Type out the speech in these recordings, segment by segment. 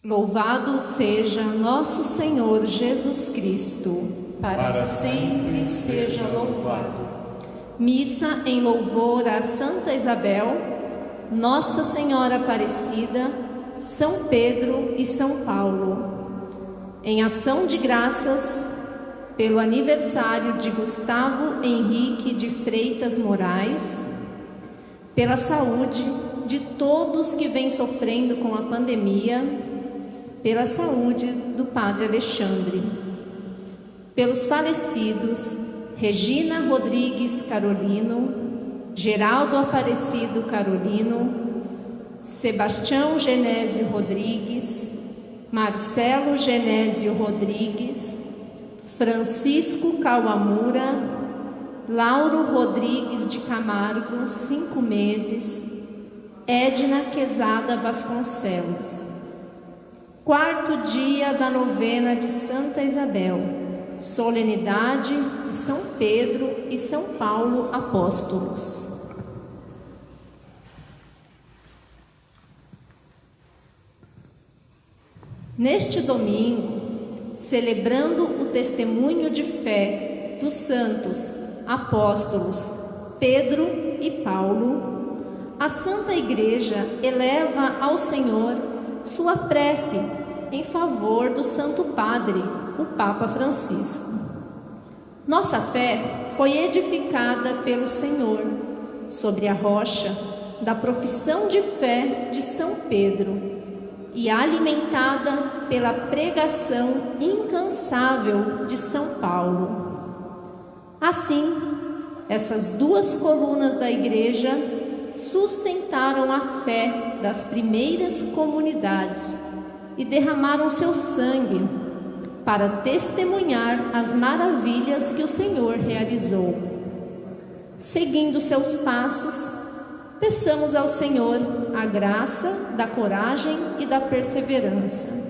Louvado seja nosso Senhor Jesus Cristo, para sempre seja louvado. Missa em louvor a Santa Isabel, Nossa Senhora Aparecida, São Pedro e São Paulo. Em ação de graças pelo aniversário de Gustavo Henrique de Freitas Moraes, pela saúde de todos que vêm sofrendo com a pandemia, pela saúde do Padre Alexandre, pelos falecidos Regina Rodrigues Carolino, Geraldo Aparecido Carolino, Sebastião Genésio Rodrigues, Marcelo Genésio Rodrigues, Francisco Kawamura, Lauro Rodrigues de Camargo, 5 meses, Edna Quezada Vasconcelos. 4º dia da novena de Santa Isabel, solenidade de São Pedro e São Paulo apóstolos. Neste domingo, celebrando o testemunho de fé dos santos apóstolos Pedro e Paulo, a Santa Igreja eleva ao Senhor sua prece em favor do Santo Padre, o Papa Francisco. Nossa fé foi edificada pelo Senhor sobre a rocha da profissão de fé de São Pedro e alimentada pela pregação incansável de São Paulo. Assim, essas duas colunas da Igreja sustentaram a fé das primeiras comunidades e derramaram seu sangue para testemunhar as maravilhas que o Senhor realizou. Seguindo seus passos, peçamos ao Senhor a graça da coragem e da perseverança.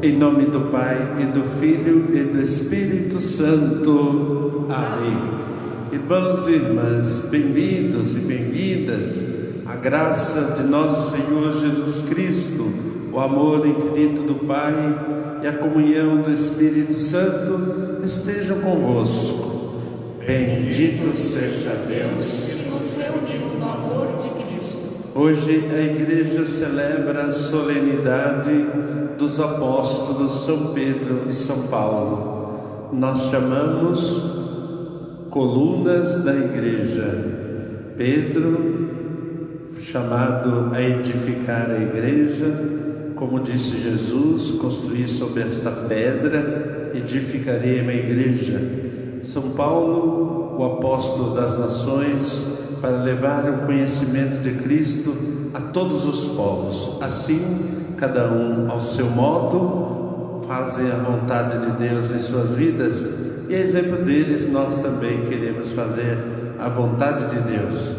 Em nome do Pai, e do Filho, e do Espírito Santo. Amém. Irmãos e irmãs, bem-vindos e bem-vindas. A graça de nosso Senhor Jesus Cristo, o amor infinito do Pai e a comunhão do Espírito Santo estejam convosco. Bendito seja Deus que nos reuniu no amor de Cristo. Hoje a Igreja celebra a solenidade dos apóstolos São Pedro e São Paulo. Nós chamamos colunas da Igreja. Pedro, chamado a edificar a Igreja, como disse Jesus, construir sobre esta pedra, edificarei a minha Igreja. São Paulo, o apóstolo das nações, para levar o conhecimento de Cristo a todos os povos. Assim, cada um ao seu modo fazem a vontade de Deus em suas vidas, e a exemplo deles nós também queremos fazer a vontade de Deus.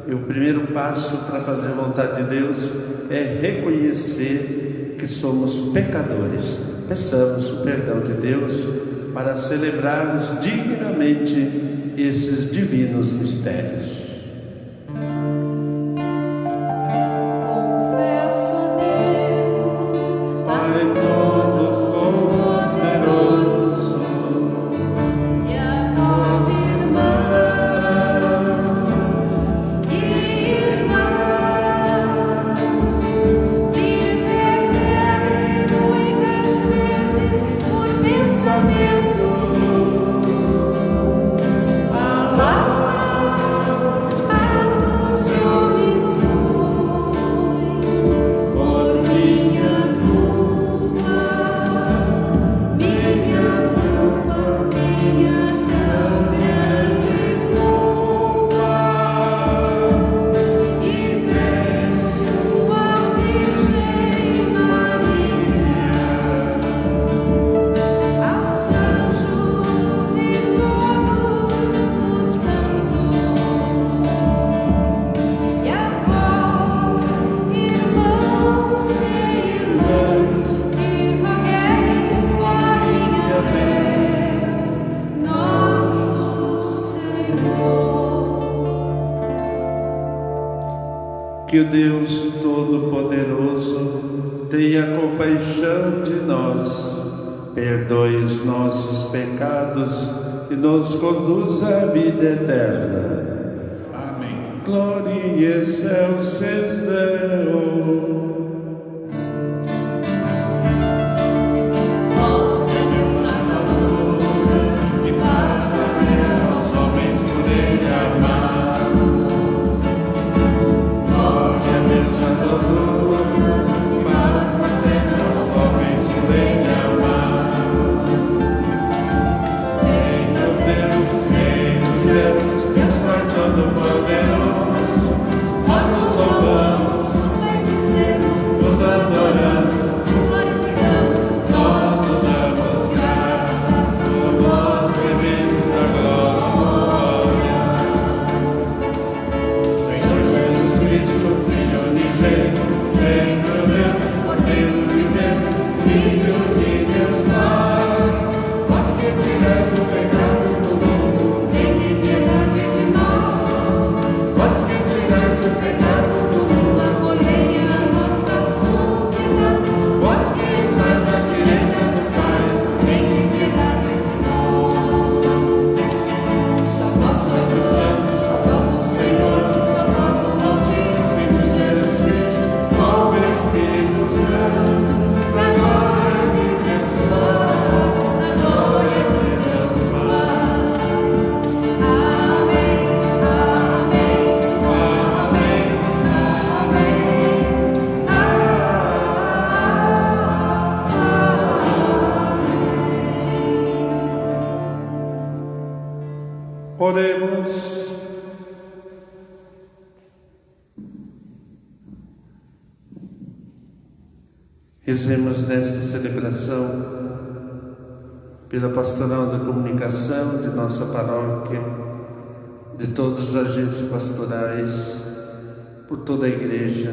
E o primeiro passo para fazer a vontade de Deus é reconhecer que somos pecadores. Peçamos o perdão de Deus para celebrarmos dignamente esses divinos mistérios. Confesso a Deus, Pai Todo-Poderoso, e a vós, irmãos e irmãs, que pequei muitas vezes por pensamentos, palavras, atos e omissões, por minha culpa, minha tão grande culpa, e peço sua Virgem Maria, aos anjos e todos os santos, e a vós, irmãos e irmãs, que rogueis por mim a Deus, nosso Senhor. que o Deus Todo-Poderoso tenha compaixão de nós, perdoe os nossos pecados e nos conduza à vida eterna. Amém. Glória in excelsis Deo. Roga-nos nas alturas e paz na terra aos homens por ele amados. Roga-nos nas alturas e paz na terra aos homens por ele amados. Senhor Deus, Rei dos céus, Deus Pai Todo-Poderoso, nós vos louvamos, vos bendizemos, vos adoramos, vos glorificamos, nós vos damos graças, por vós recebemos a glória. Senhor Jesus Cristo, Filho unigênito, Senhor Deus, Cordeiro de Deus, Filho de Deus Pai, vós que tirais o pecado do mundo, tende piedade de nós. Vós que tirais o pecado do mundo, acolhei a nossa súplica. Vós que estás à direita do Pai, tende piedade de nós. Só vós sois o Santo, só vós o Senhor, só vós o Altíssimo Jesus Cristo, com o Espírito Santo, na glória de Deus Pai, na glória de Deus Pai. Amém, amém, amém, amém. Oremos. Rezemos nesta celebração pela pastoral da comunicação de nossa paróquia, de todos os agentes pastorais, por toda a Igreja,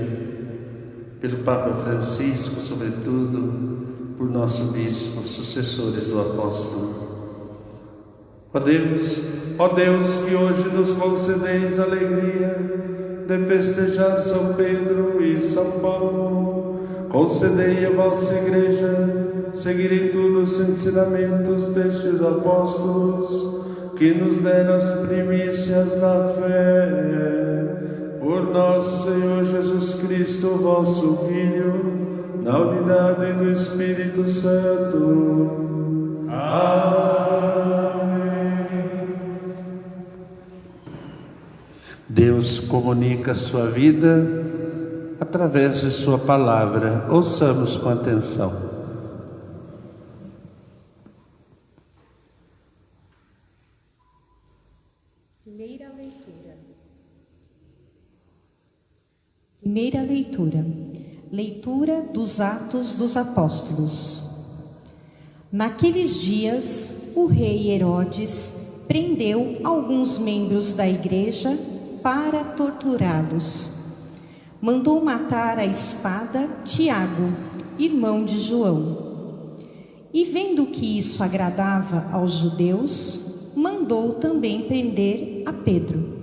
pelo Papa Francisco, sobretudo, por nosso Bispo, sucessores do Apóstolo. Ó Deus, que hoje nos concedeis a alegria de festejar São Pedro e São Paulo, concedei a vossa Igreja seguir em tudo os ensinamentos destes apóstolos, que nos deram as primícias da fé. Por nosso Senhor Jesus Cristo, vosso Filho, na unidade do Espírito Santo. Amém. Deus comunica a sua vida através de sua palavra. Ouçamos com atenção. Primeira leitura. Leitura dos Atos dos Apóstolos. Naqueles dias, o rei Herodes prendeu alguns membros da igreja para torturá-los. Mandou matar à espada Tiago, irmão de João. E vendo que isso agradava aos judeus, mandou também prender a Pedro.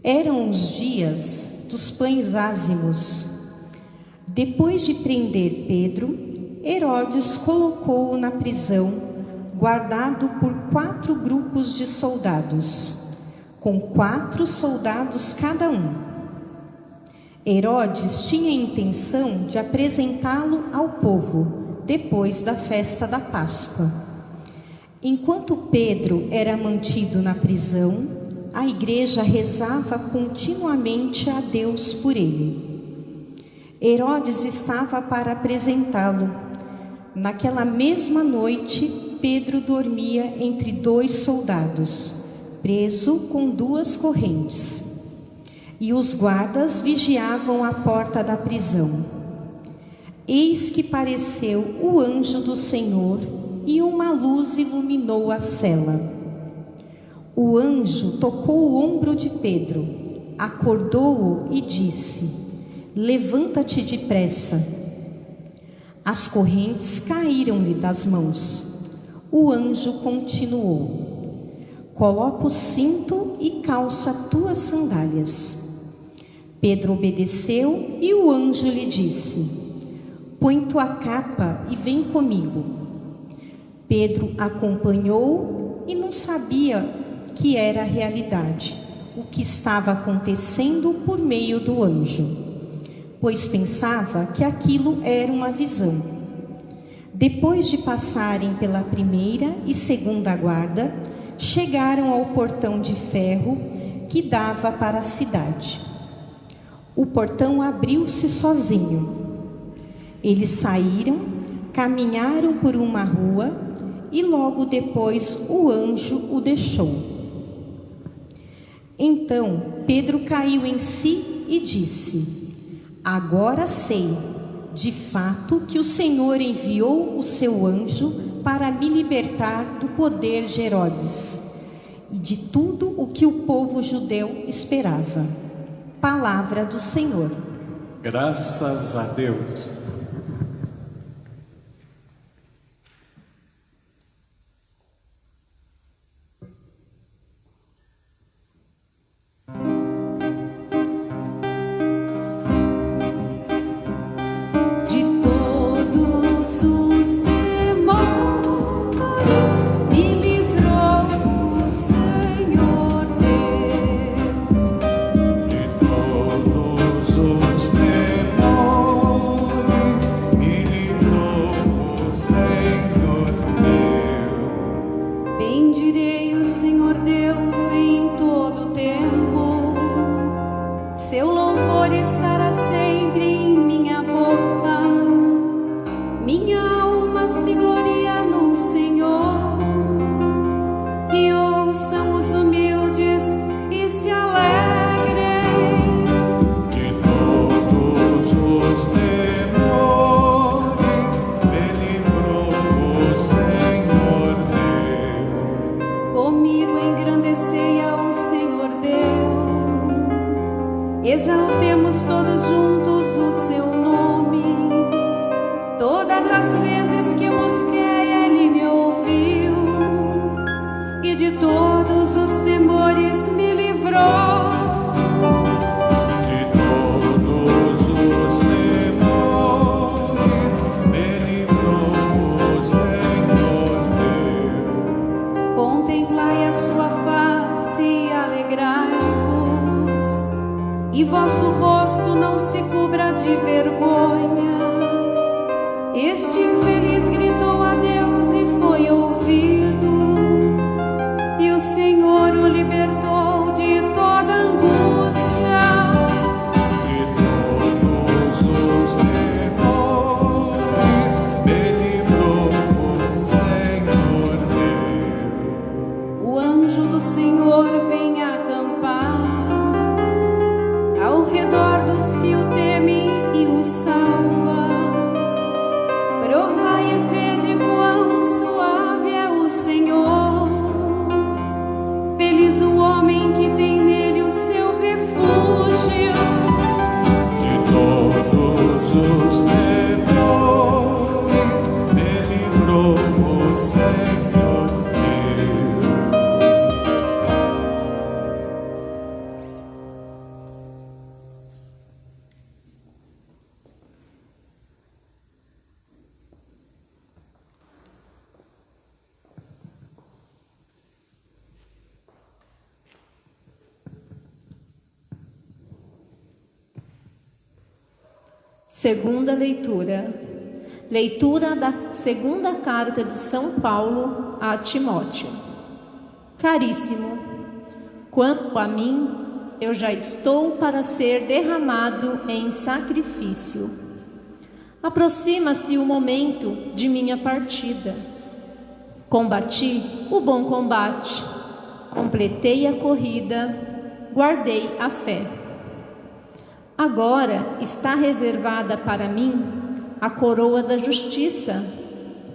Eram os dias dos pães ázimos. Depois de prender Pedro, Herodes colocou-o na prisão, guardado por 4 grupos de soldados, com 4 soldados cada um. Herodes tinha a intenção de apresentá-lo ao povo, depois da festa da Páscoa. Enquanto Pedro era mantido na prisão, a igreja rezava continuamente a Deus por ele. Herodes estava para apresentá-lo. Naquela mesma noite, Pedro dormia entre 2 soldados, preso com 2 correntes. E os guardas vigiavam a porta da prisão. Eis que pareceu o anjo do Senhor e uma luz iluminou a cela. O anjo tocou o ombro de Pedro, acordou-o e disse: levanta-te depressa. As correntes caíram-lhe das mãos. O anjo continuou: coloca o cinto e calça tuas sandálias. Pedro obedeceu e o anjo lhe disse: põe tua capa e vem comigo. Pedro acompanhou e não sabia que era a realidade, o que estava acontecendo por meio do anjo, pois pensava que aquilo era uma visão. Depois de passarem pela primeira e segunda guarda, chegaram ao portão de ferro que dava para a cidade. O portão abriu-se sozinho. Eles saíram, caminharam por uma rua e logo depois o anjo o deixou. Então Pedro caiu em si e disse: agora sei, de fato, que o Senhor enviou o seu anjo para me libertar do poder de Herodes e de tudo o que o povo judeu esperava. Palavra do Senhor. Graças a Deus. Exaltemos todos juntos o seu nome. Todas as vezes que busquei, ele me ouviu, e de todos os temores me livrou. De todos os temores me livrou o Senhor Deus. Contemplai a sua face e alegrai-vos, e vosso rosto não se cubra de vergonha. Este infeliz gritou a Deus e foi ouvido, e o Senhor o libertou de toda angústia. De todos os temores me livrou o Senhor Deus. O anjo do Senhor vem acampar ao redor dos que o temem e o salva. Provai e vede quão suave é o Segunda leitura. Leitura da segunda carta de São Paulo a Timóteo. Caríssimo, quanto a mim, eu já estou para ser derramado em sacrifício. Aproxima-se o momento de minha partida. Combati o bom combate, completei a corrida, guardei a fé. Agora está reservada para mim a coroa da justiça,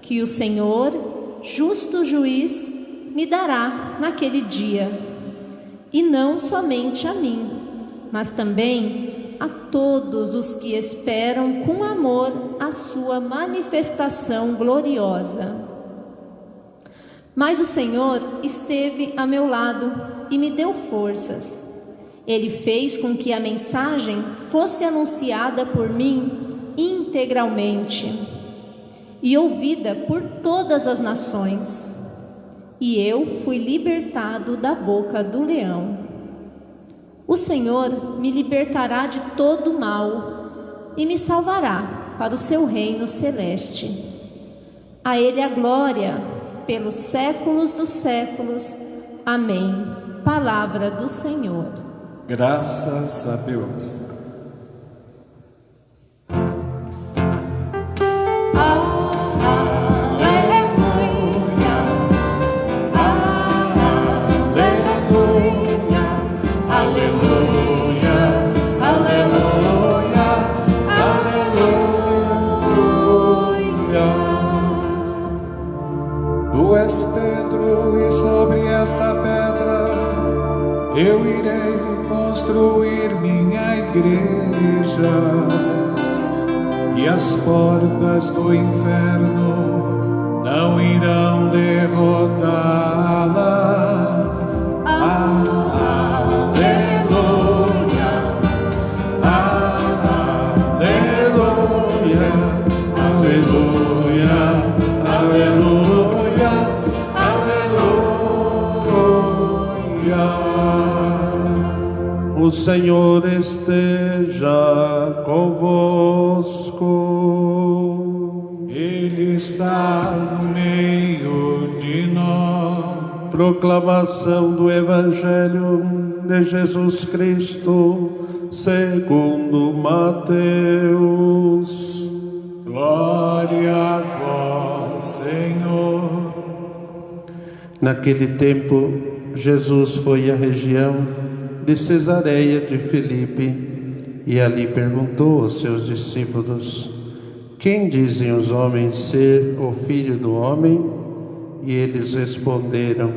que o Senhor, justo juiz, me dará naquele dia. E não somente a mim, mas também a todos os que esperam com amor a sua manifestação gloriosa. Mas o Senhor esteve a meu lado e me deu forças. Ele fez com que a mensagem fosse anunciada por mim integralmente e ouvida por todas as nações. E eu fui libertado da boca do leão. O Senhor me libertará de todo o mal e me salvará para o seu reino celeste. A Ele a glória pelos séculos dos séculos. Amém. Palavra do Senhor. Graças a Deus. Tu és Pedro, e sobre esta pedra eu irei construir minha igreja, e as portas do inferno não irão derrotá-las. Aleluia, aleluia, aleluia, aleluia, aleluia. O Senhor esteja convosco. Ele está no meio de nós. Proclamação do Evangelho de Jesus Cristo segundo Mateus. Glória a vós, Senhor. Naquele tempo, Jesus foi à região de Cesareia de Filipe e ali perguntou aos seus discípulos: quem dizem os homens ser o Filho do Homem? E eles responderam: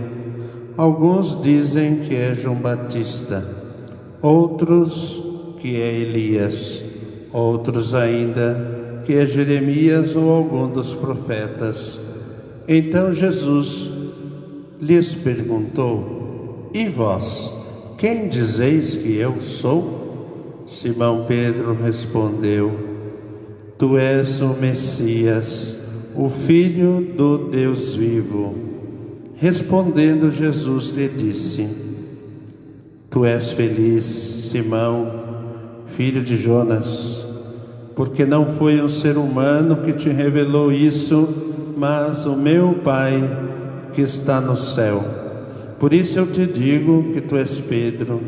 alguns dizem que é João Batista, outros que é Elias, outros ainda que é Jeremias ou algum dos profetas. Então Jesus lhes perguntou: e vós, quem dizeis que eu sou? Simão Pedro respondeu: tu és o Messias, o Filho do Deus vivo. Respondendo Jesus lhe disse: tu és feliz, Simão, filho de Jonas, porque não foi um ser humano que te revelou isso, mas o meu Pai que está no céu. Por isso eu te digo que tu és Pedro,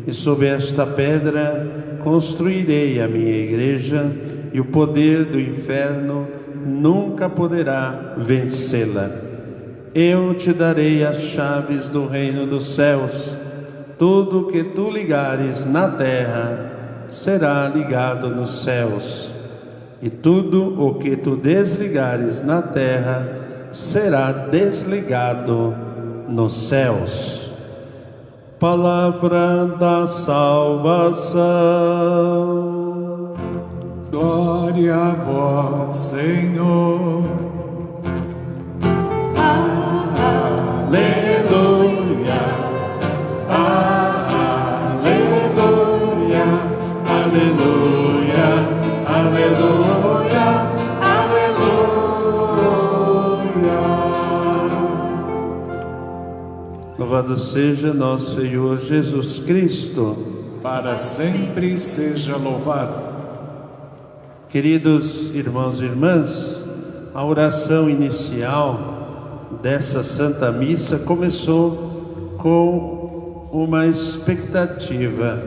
e sobre esta pedra construirei a minha igreja, e o poder do inferno nunca poderá vencê-la. Eu te darei as chaves do reino dos céus. Tudo que tu ligares na terra será ligado nos céus, e tudo o que tu desligares na terra será desligado nos céus. Palavra da salvação. Glória a vós, Senhor. Aleluia, aleluia, aleluia, aleluia, aleluia. Louvado seja nosso Senhor Jesus Cristo. Para sempre seja louvado. Queridos irmãos e irmãs, a oração inicial dessa Santa Missa começou com uma expectativa.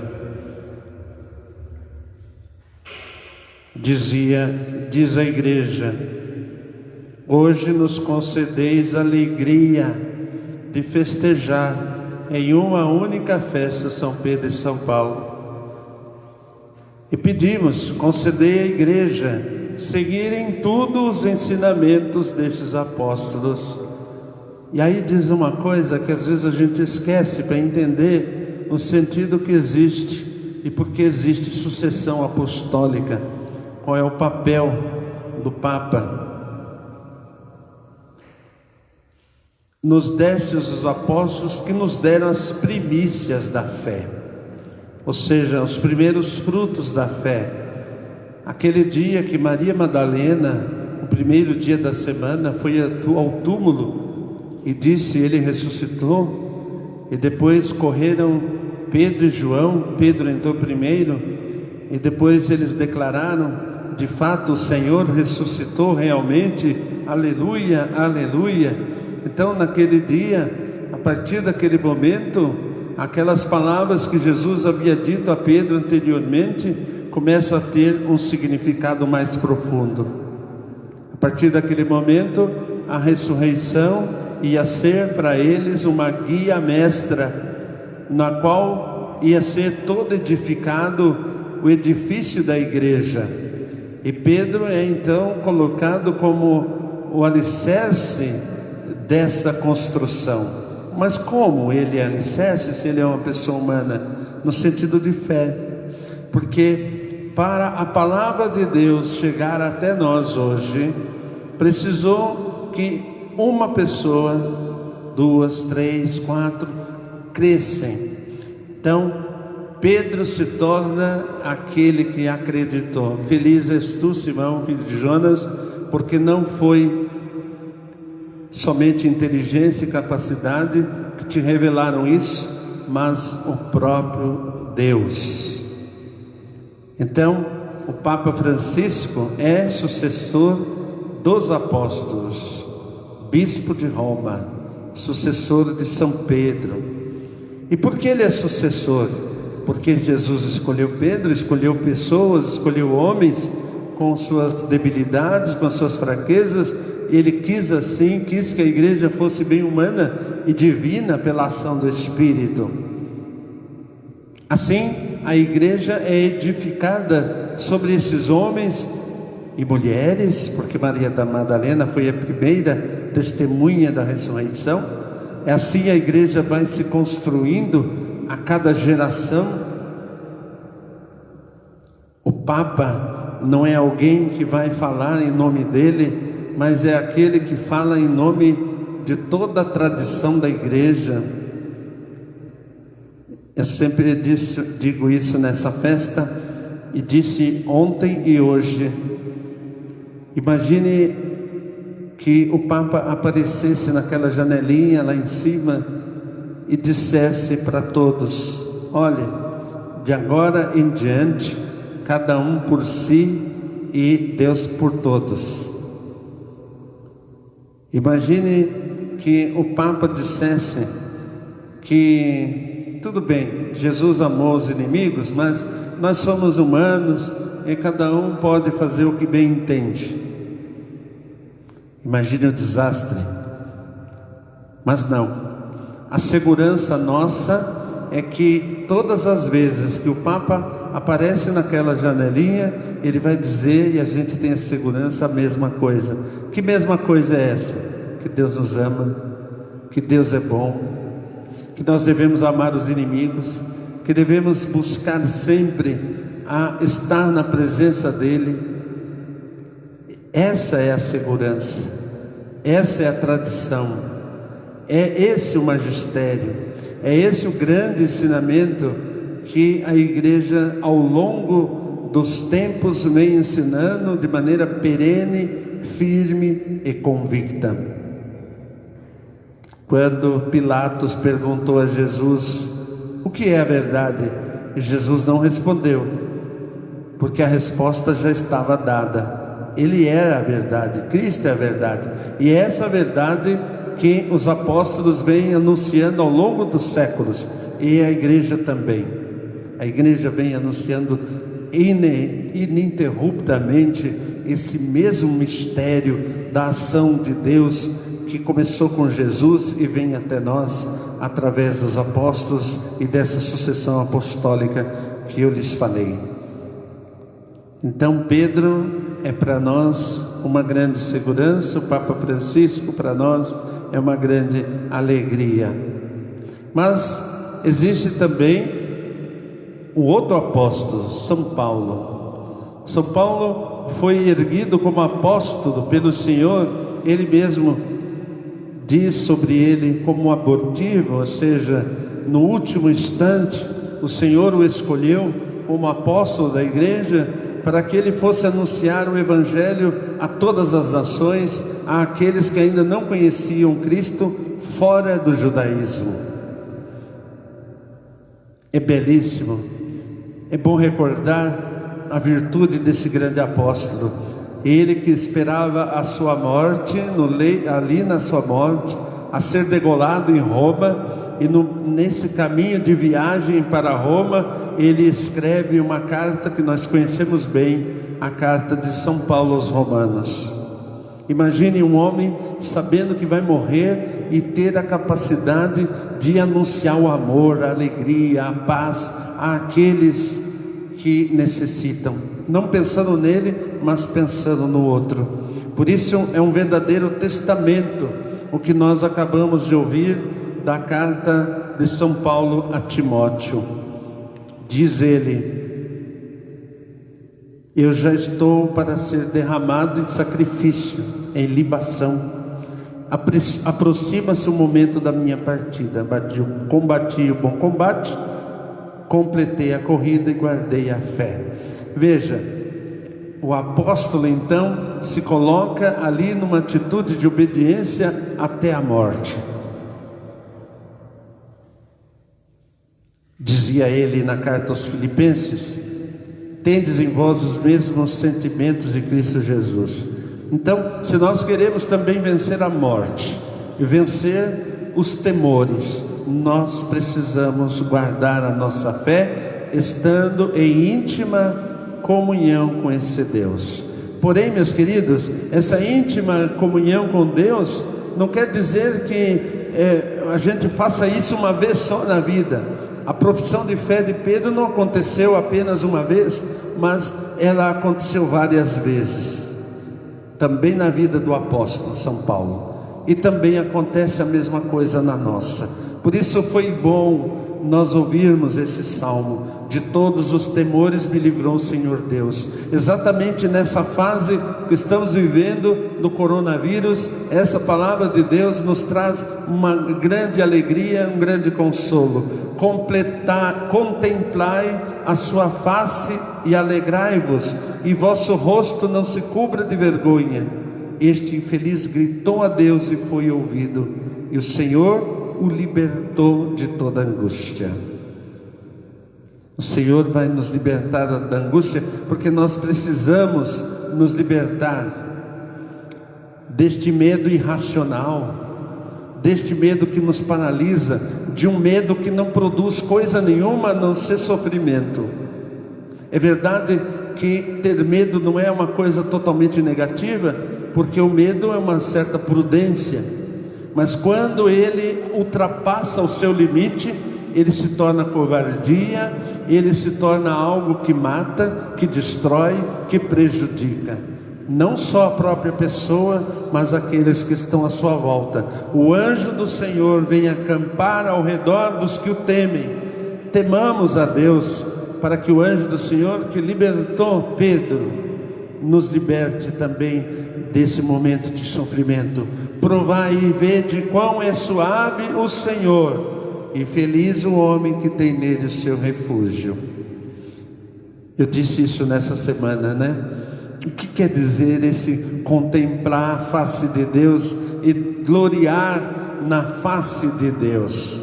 Diz a Igreja: hoje nos concedeis a alegria de festejar em uma única festa São Pedro e São Paulo. E pedimos, concedei à Igreja seguir em tudo os ensinamentos desses apóstolos. E aí diz uma coisa que às vezes a gente esquece para entender o sentido que existe e por que existe sucessão apostólica. Qual é o papel do Papa? Nos destes os apóstolos que nos deram as primícias da fé, ou seja, os primeiros frutos da fé. Aquele dia que Maria Madalena, o primeiro dia da semana, foi ao túmulo e disse: ele ressuscitou. E depois correram Pedro e João. Pedro entrou primeiro e depois eles declararam: de fato o Senhor ressuscitou realmente, aleluia, aleluia. Então naquele dia, a partir daquele momento, aquelas palavras que Jesus havia dito a Pedro anteriormente começam a ter um significado mais profundo. A partir daquele momento, a ressurreição ia ser para eles uma guia mestra, na qual ia ser todo edificado o edifício da igreja. E Pedro é então colocado como o alicerce dessa construção. Mas como ele é alicerce se ele é uma pessoa humana? No sentido de fé. Porque para a palavra de Deus chegar até nós hoje, precisou que uma pessoa, 2, 3, 4 crescem. Então Pedro se torna aquele que acreditou. Feliz és tu, Simão, filho de Jonas, porque não foi somente inteligência e capacidade que te revelaram isso, mas o próprio Deus. Então, o Papa Francisco é sucessor dos apóstolos, bispo de Roma, sucessor de São Pedro. E por que ele é sucessor? Porque Jesus escolheu Pedro, escolheu pessoas, escolheu homens com suas debilidades, com suas fraquezas. Ele quis assim, quis que a igreja fosse bem humana e divina pela ação do Espírito. Assim, a igreja é edificada sobre esses homens e mulheres, porque Maria da Madalena foi a primeira testemunha da ressurreição. É assim a igreja vai se construindo a cada geração. O Papa não é alguém que vai falar em nome dele, mas é aquele que fala em nome de toda a tradição da igreja. Eu sempre digo isso nessa festa, e disse ontem e hoje. Imagine que o Papa aparecesse naquela janelinha lá em cima e dissesse para todos: olha, de agora em diante, cada um por si e Deus por todos. Imagine que o Papa dissesse que tudo bem, Jesus amou os inimigos, mas nós somos humanos e cada um pode fazer o que bem entende. Imagine o desastre. Mas não. A segurança nossa é que todas as vezes que o Papa aparece naquela janelinha, ele vai dizer, e a gente tem a segurança, a mesma coisa. Que mesma coisa é essa? Que Deus nos ama, que Deus é bom, que nós devemos amar os inimigos, que devemos buscar sempre a estar na presença dele. Essa é a segurança, essa é a tradição, é esse o magistério, é esse o grande ensinamento que a igreja ao longo dos tempos vem ensinando de maneira perene, firme e convicta. Quando Pilatos perguntou a Jesus: o que é a verdade? E Jesus não respondeu, porque a resposta já estava dada. Ele era a verdade, Cristo é a verdade, e é essa verdade que os apóstolos vêm anunciando ao longo dos séculos, e a igreja também. A igreja vem anunciando ininterruptamente esse mesmo mistério da ação de Deus que começou com Jesus e vem até nós através dos apóstolos e dessa sucessão apostólica que eu lhes falei. Então Pedro é para nós uma grande segurança, o Papa Francisco para nós é uma grande alegria. Mas existe também o outro apóstolo, São Paulo. São Paulo foi erguido como apóstolo pelo Senhor. Ele mesmo diz sobre ele como abortivo, ou seja, no último instante o Senhor o escolheu como apóstolo da igreja para que ele fosse anunciar o evangelho a todas as nações, àqueles que ainda não conheciam Cristo fora do judaísmo. É belíssimo, é bom recordar a virtude desse grande apóstolo. Ele que esperava a sua morte, ali na sua morte, a ser degolado em Roma, e nesse caminho de viagem para Roma, ele escreve uma carta que nós conhecemos bem, a carta de São Paulo aos Romanos. Imagine um homem sabendo que vai morrer e ter a capacidade de anunciar o amor, a alegria, a paz àqueles que necessitam, não pensando nele, mas pensando no outro. Por isso é um verdadeiro testamento o que nós acabamos de ouvir da carta de São Paulo a Timóteo. Diz ele: eu já estou para ser derramado em sacrifício, em libação. Aproxima-se o momento da minha partida. Combati o bom combate, completei a corrida e guardei a fé. Veja, o apóstolo então se coloca ali numa atitude de obediência até a morte. Dizia ele na carta aos Filipenses: tendes em vós os mesmos sentimentos de Cristo Jesus. Então, se nós queremos também vencer a morte e vencer os temores, nós precisamos guardar a nossa fé, estando em íntima comunhão com esse Deus. Porém, meus queridos, essa íntima comunhão com Deus não quer dizer que a gente faça isso uma vez só na vida. A profissão de fé de Pedro não aconteceu apenas uma vez, mas ela aconteceu várias vezes. Também na vida do apóstolo São Paulo. E também acontece a mesma coisa na nossa. Por isso foi bom nós ouvirmos esse salmo: de todos os temores me livrou o Senhor Deus. Exatamente nessa fase que estamos vivendo do coronavírus, essa palavra de Deus nos traz uma grande alegria, um grande consolo. Contemplai a sua face e alegrai-vos, e vosso rosto não se cubra de vergonha. Este infeliz gritou a Deus e foi ouvido, e o Senhor o libertou de toda angústia. O Senhor vai nos libertar da angústia, porque nós precisamos nos libertar deste medo irracional, deste medo que nos paralisa, de um medo que não produz coisa nenhuma a não ser sofrimento. É verdade que ter medo não é uma coisa totalmente negativa, porque o medo é uma certa prudência, mas quando ele ultrapassa o seu limite, ele se torna covardia, ele se torna algo que mata, que destrói, que prejudica, não só a própria pessoa, mas aqueles que estão à sua volta. O anjo do Senhor vem acampar ao redor dos que o temem. Temamos a Deus, para que o anjo do Senhor que libertou Pedro, nos liberte também desse momento de sofrimento. Provai e vede quão é suave o Senhor, e feliz o homem que tem nele o seu refúgio. Eu disse isso nessa semana, né? O que quer dizer esse contemplar a face de Deus e gloriar na face de Deus?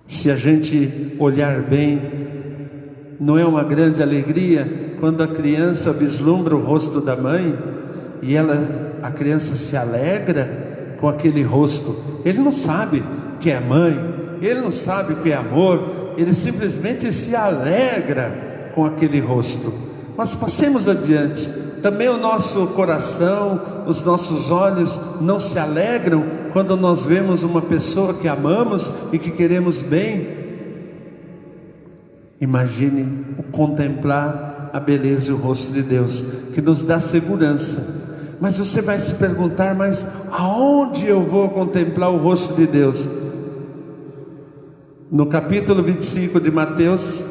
Se a gente olhar bem, Não é uma grande alegria quando a criança vislumbra o rosto da mãe e a criança se alegra com aquele rosto? Ele não sabe o que é mãe, ele não sabe o que é amor, ele simplesmente se alegra com aquele rosto. Mas passemos adiante. Também o nosso coração, os nossos olhos não se alegram quando nós vemos uma pessoa que amamos e que queremos bem? Imagine contemplar a beleza e o rosto de Deus, que nos dá segurança. Mas você vai se perguntar, mas aonde eu vou contemplar o rosto de Deus? No capítulo 25 de Mateus,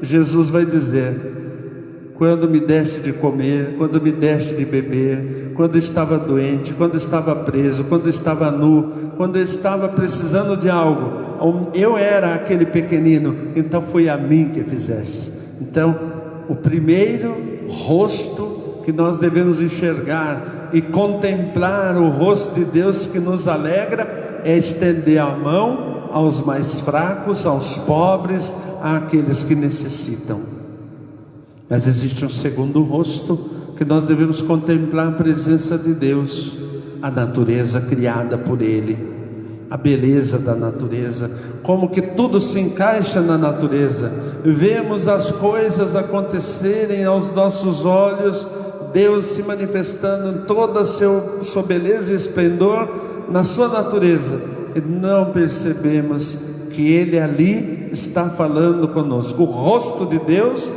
Jesus vai dizer: quando me deste de comer, quando me deste de beber, quando estava doente, quando estava preso, quando estava nu, quando eu estava precisando de algo, eu era aquele pequenino, então foi a mim que fizeste. Então, o primeiro rosto que nós devemos enxergar e contemplar o rosto de Deus que nos alegra é estender a mão aos mais fracos, aos pobres, àqueles que necessitam. Mas existe um segundo rosto que nós devemos contemplar: a presença de Deus, a natureza criada por Ele, a beleza da natureza, como que tudo se encaixa na natureza. Vemos as coisas acontecerem aos nossos olhos, Deus se manifestando em toda a sua beleza e esplendor na sua natureza, e não percebemos que Ele ali está falando conosco. O rosto de Deus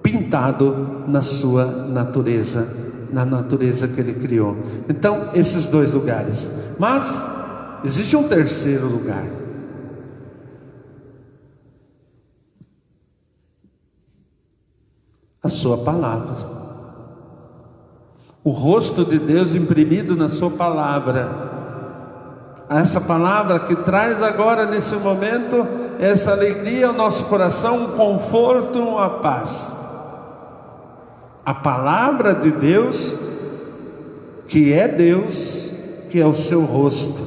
pintado na sua natureza, na natureza que Ele criou. Então, esses dois lugares. Mas existe um terceiro lugar. A sua palavra. O rosto de Deus imprimido na sua palavra. Essa palavra que traz agora, nesse momento, essa alegria ao nosso coração, um conforto, uma paz. A palavra de Deus, que é Deus, que é o seu rosto.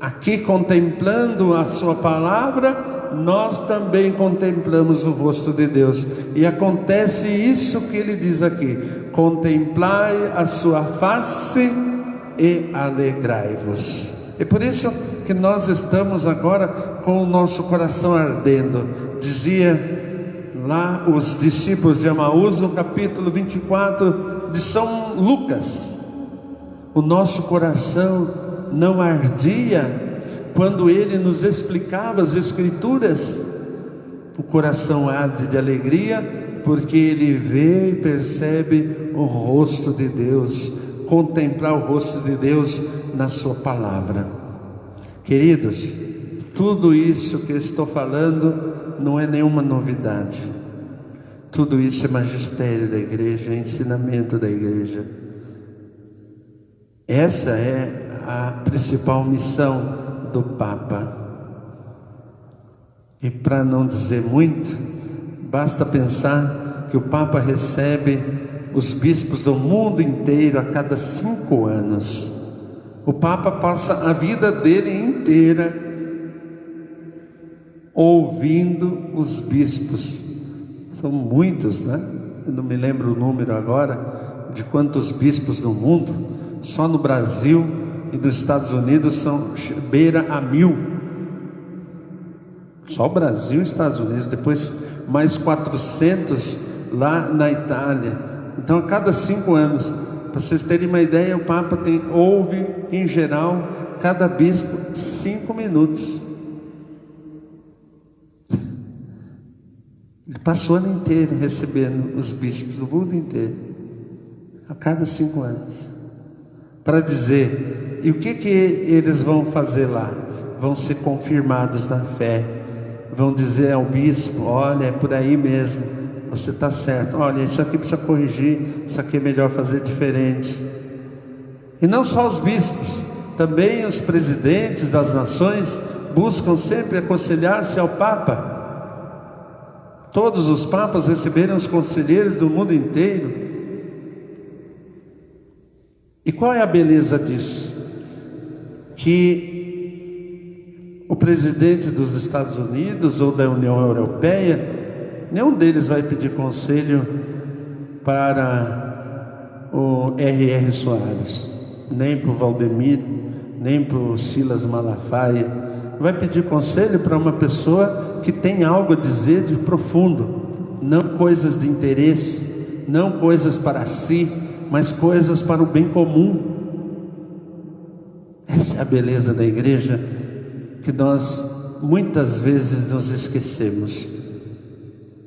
Aqui, contemplando a sua palavra, nós também contemplamos o rosto de Deus. E acontece isso que ele diz aqui: contemplai a sua face e alegrai-vos. É por isso que nós estamos agora com o nosso coração ardendo. Dizia lá os discípulos de Emaús, no capítulo 24 de São Lucas: o nosso coração não ardia quando ele nos explicava as Escrituras. O coração arde de alegria porque ele vê e percebe o rosto de Deus, contemplar o rosto de Deus na sua palavra. Queridos, tudo isso que eu estou falando não é nenhuma novidade. Tudo isso é magistério da igreja, é ensinamento da igreja. Essa é a principal missão do Papa. E para não dizer muito, basta pensar que o Papa recebe os bispos do mundo inteiro a cada 5 anos. O Papa passa a vida dele inteira ouvindo os bispos. São muitos, né? Eu não me lembro o número agora de quantos bispos no mundo. Só no Brasil e nos Estados Unidos beira a 1000. Só o Brasil e Estados Unidos. Depois mais 400 lá na Itália. Então a cada 5 anos, para vocês terem uma ideia, o Papa ouve em geral cada bispo 5 minutos. Ele passou o ano inteiro recebendo os bispos do mundo inteiro, a cada 5 anos, para dizer. E o que eles vão fazer lá? Vão ser confirmados na fé, vão dizer ao bispo: olha, é por aí mesmo, você está certo, olha, isso aqui precisa corrigir, isso aqui é melhor fazer diferente. E não só os bispos, também os presidentes das nações buscam sempre aconselhar-se ao Papa. Todos os papas receberam os conselheiros do mundo inteiro. E qual é a beleza disso? Que presidente dos Estados Unidos ou da União Europeia, nenhum deles vai pedir conselho para o R.R. Soares, nem para o Valdemir, nem para o Silas Malafaia. Vai pedir conselho para uma pessoa que tem algo a dizer de profundo, não coisas de interesse, não coisas para si, mas coisas para o bem comum. Essa é a beleza da igreja, que nós muitas vezes nos esquecemos.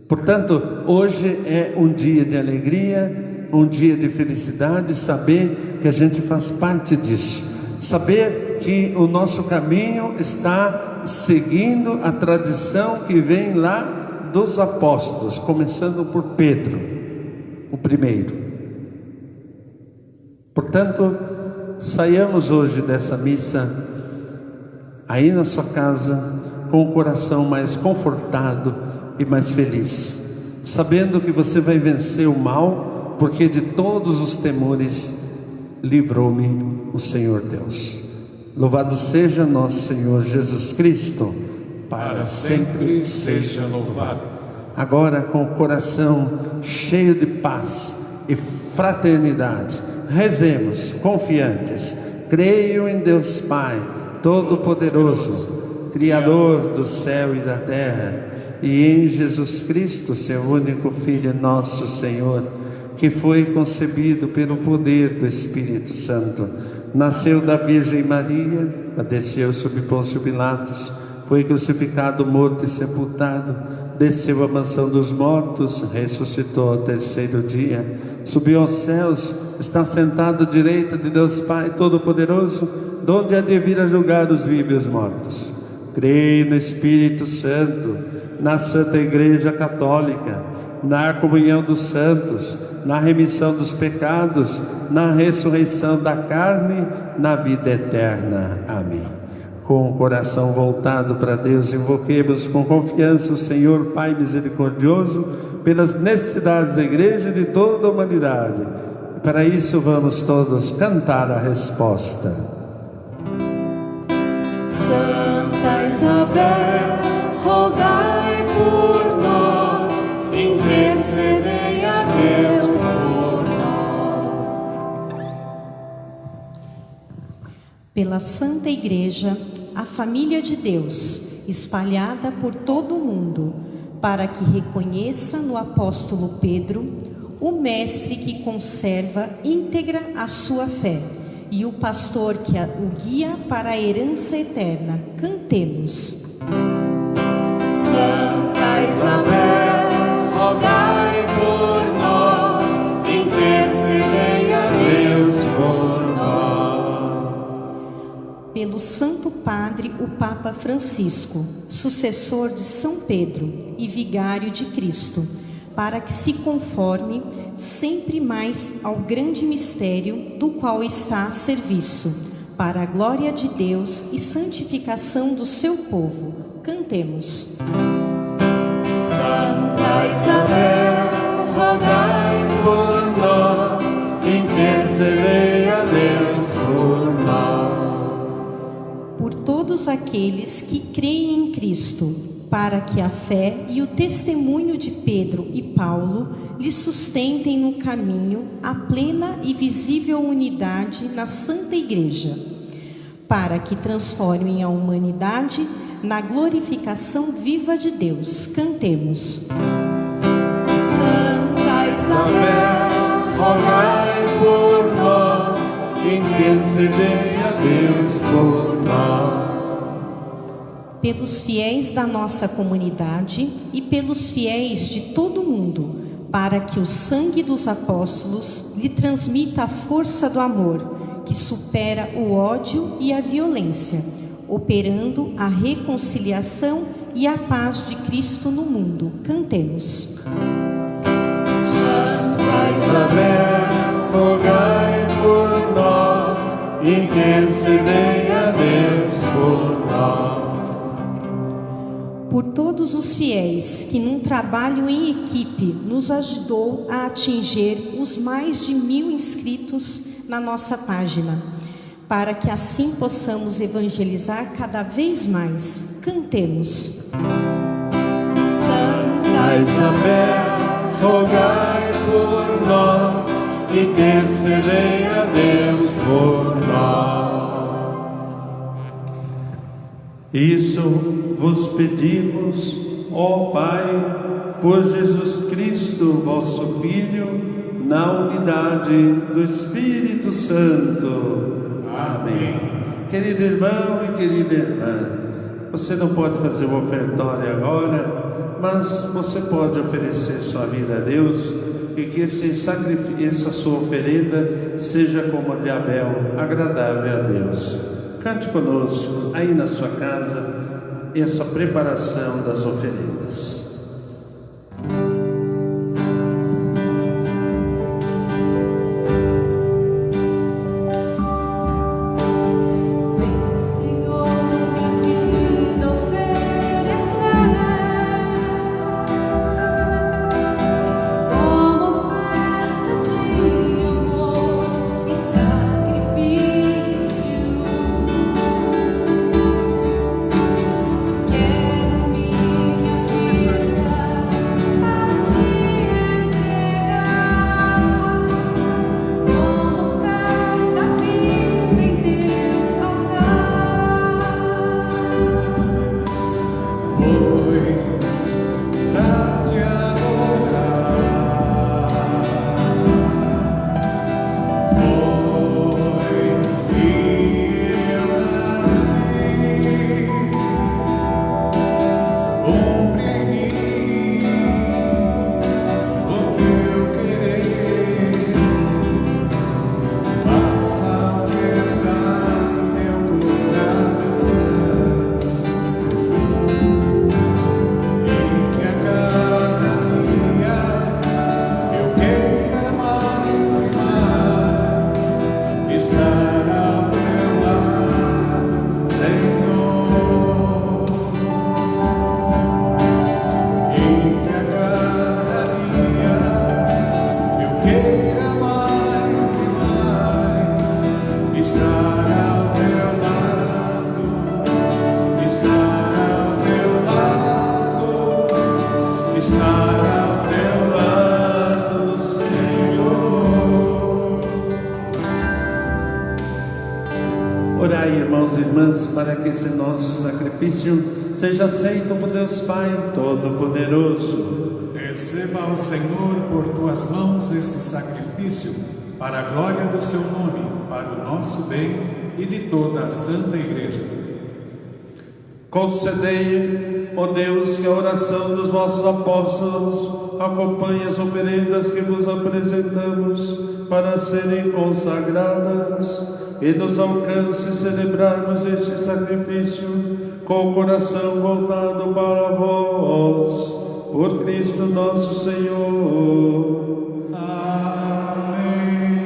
Portanto, hoje é um dia de alegria, um dia de felicidade, saber que a gente faz parte disso, saber que o nosso caminho está seguindo a tradição que vem lá dos apóstolos, começando por Pedro, o primeiro. Portanto, saiamos hoje dessa missa aí na sua casa com o coração mais confortado e mais feliz, sabendo que você vai vencer o mal, porque de todos os temores livrou-me o Senhor Deus. Louvado seja nosso Senhor Jesus Cristo, Para sempre seja louvado. Agora, com o coração cheio de paz e fraternidade, rezemos confiantes. Creio em Deus Pai Todo-Poderoso, Criador do céu e da terra, e em Jesus Cristo, seu único Filho, nosso Senhor, que foi concebido pelo poder do Espírito Santo, nasceu da Virgem Maria, padeceu sob Pôncio Pilatos, foi crucificado, morto e sepultado, desceu à mansão dos mortos, ressuscitou ao terceiro dia, subiu aos céus, está sentado à direita de Deus Pai Todo-Poderoso, donde há de vir a julgar os vivos e os mortos. Creio no Espírito Santo, na Santa Igreja Católica, na comunhão dos santos, na remissão dos pecados, na ressurreição da carne, na vida eterna. Amém. Com o coração voltado para Deus, invoquemos com confiança o Senhor Pai misericordioso pelas necessidades da igreja e de toda a humanidade. Para isso vamos todos cantar a resposta. Santa Isabel, rogai por nós, intercedei a Deus por nós. Pela Santa Igreja, a família de Deus, espalhada por todo o mundo, para que reconheça no apóstolo Pedro o mestre que conserva íntegra a sua fé e o pastor que o guia para a herança eterna. Cantemos. Santa Isabel, rogai por nós, intercedei a Deus por nós. Pelo Santo Padre, o Papa Francisco, sucessor de São Pedro e vigário de Cristo, para que se conforme sempre mais ao grande mistério do qual está a serviço, para a glória de Deus e santificação do seu povo. Cantemos. Santa Isabel, rogai por nós, intercedei a Deus por nós. Por todos aqueles que creem em Cristo, para que a fé e o testemunho de Pedro e Paulo lhe sustentem no caminho a plena e visível unidade na Santa Igreja, para que transformem a humanidade na glorificação viva de Deus. Cantemos. Santa Isabel, Rogai por nós, intercedei a Deus por nós. Pelos fiéis da nossa comunidade e pelos fiéis de todo o mundo, para que o sangue dos apóstolos lhe transmita a força do amor, que supera o ódio e a violência, operando a reconciliação e a paz de Cristo no mundo. Cantemos. Santa Isabel, rogai por nós, intercedei a Deus por nós. Por todos os fiéis que num trabalho em equipe nos ajudou a atingir os mais de 1000 inscritos na nossa página, para que assim possamos evangelizar cada vez mais. Cantemos. Santa Isabel, rogai por nós, intercedei a Deus por nós. Isso vos pedimos, ó Pai, por Jesus Cristo, vosso Filho, na unidade do Espírito Santo. Amém. Querido irmão e querida irmã, você não pode fazer o ofertório agora, mas você pode oferecer sua vida a Deus e que essa sua oferenda seja como a de Abel, agradável a Deus. Cante conosco aí na sua casa essa preparação das oferendas. Orai, irmãos e irmãs, para que esse nosso sacrifício seja aceito por Deus Pai Todo-Poderoso. Receba ao Senhor por tuas mãos este sacrifício, para a glória do seu nome, para o nosso bem e de toda a Santa Igreja. Concedei, ó Deus, que a oração dos vossos apóstolos acompanhe as oferendas que vos apresentamos para serem consagradas e nos alcance celebrarmos este sacrifício com o coração voltado para vós, por Cristo nosso Senhor. Amém.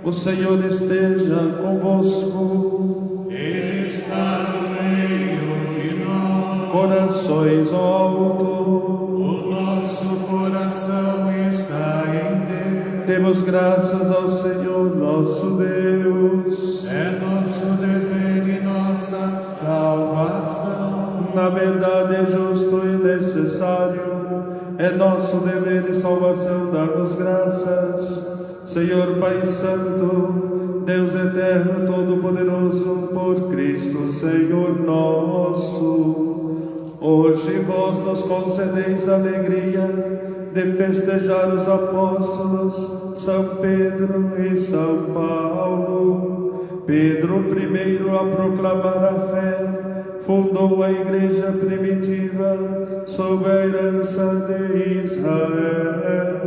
O Senhor esteja convosco. Ele está no meio de nós. Corações altos. O nosso coração está em Deus. Demos graças ao Senhor nosso Deus. É nosso dever e nossa salvação. Na verdade é justo e necessário, é nosso dever e salvação dar-vos graças, Senhor Pai Santo, Deus eterno, todo-poderoso, por Cristo Senhor nosso. Hoje vós nos concedeis a alegria de festejar os apóstolos São Pedro e São Paulo. Pedro, primeiro a proclamar a fé, fundou a igreja primitiva sob a herança de Israel.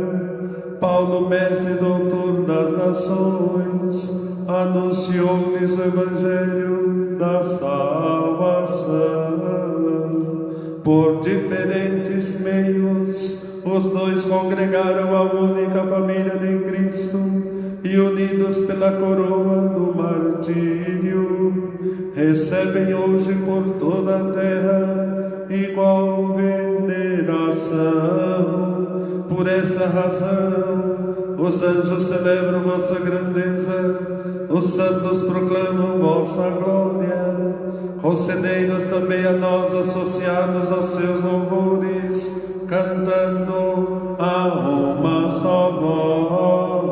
Paulo, mestre e doutor das nações, anunciou-lhes o evangelho da salvação. Por diferentes meios, os dois congregaram a única família de Cristo e, unidos pela coroa do martírio, recebem hoje por toda a terra igual veneração. Por essa razão, os anjos celebram vossa grandeza, os santos proclamam vossa glória. concedei-nos também a nós, associados aos seus louvores, cantando a uma só voz.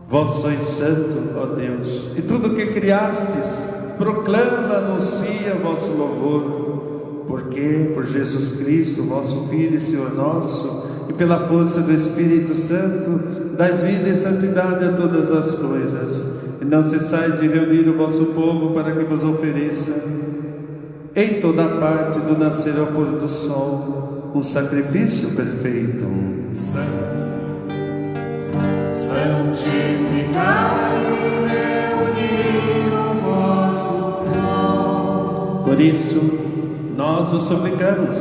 Vós sois santo, ó Deus, e tudo que criastes proclama, anuncia vosso louvor, porque por Jesus Cristo, vosso Filho e Senhor nosso, e pela força do Espírito Santo, dais vida e santidade a todas as coisas, e não cessais de reunir o vosso povo para que vos ofereça, em toda parte, do nascer ao pôr do sol, um sacrifício perfeito. Santificai e reunir o vosso povo. Por isso, nós os suplicamos,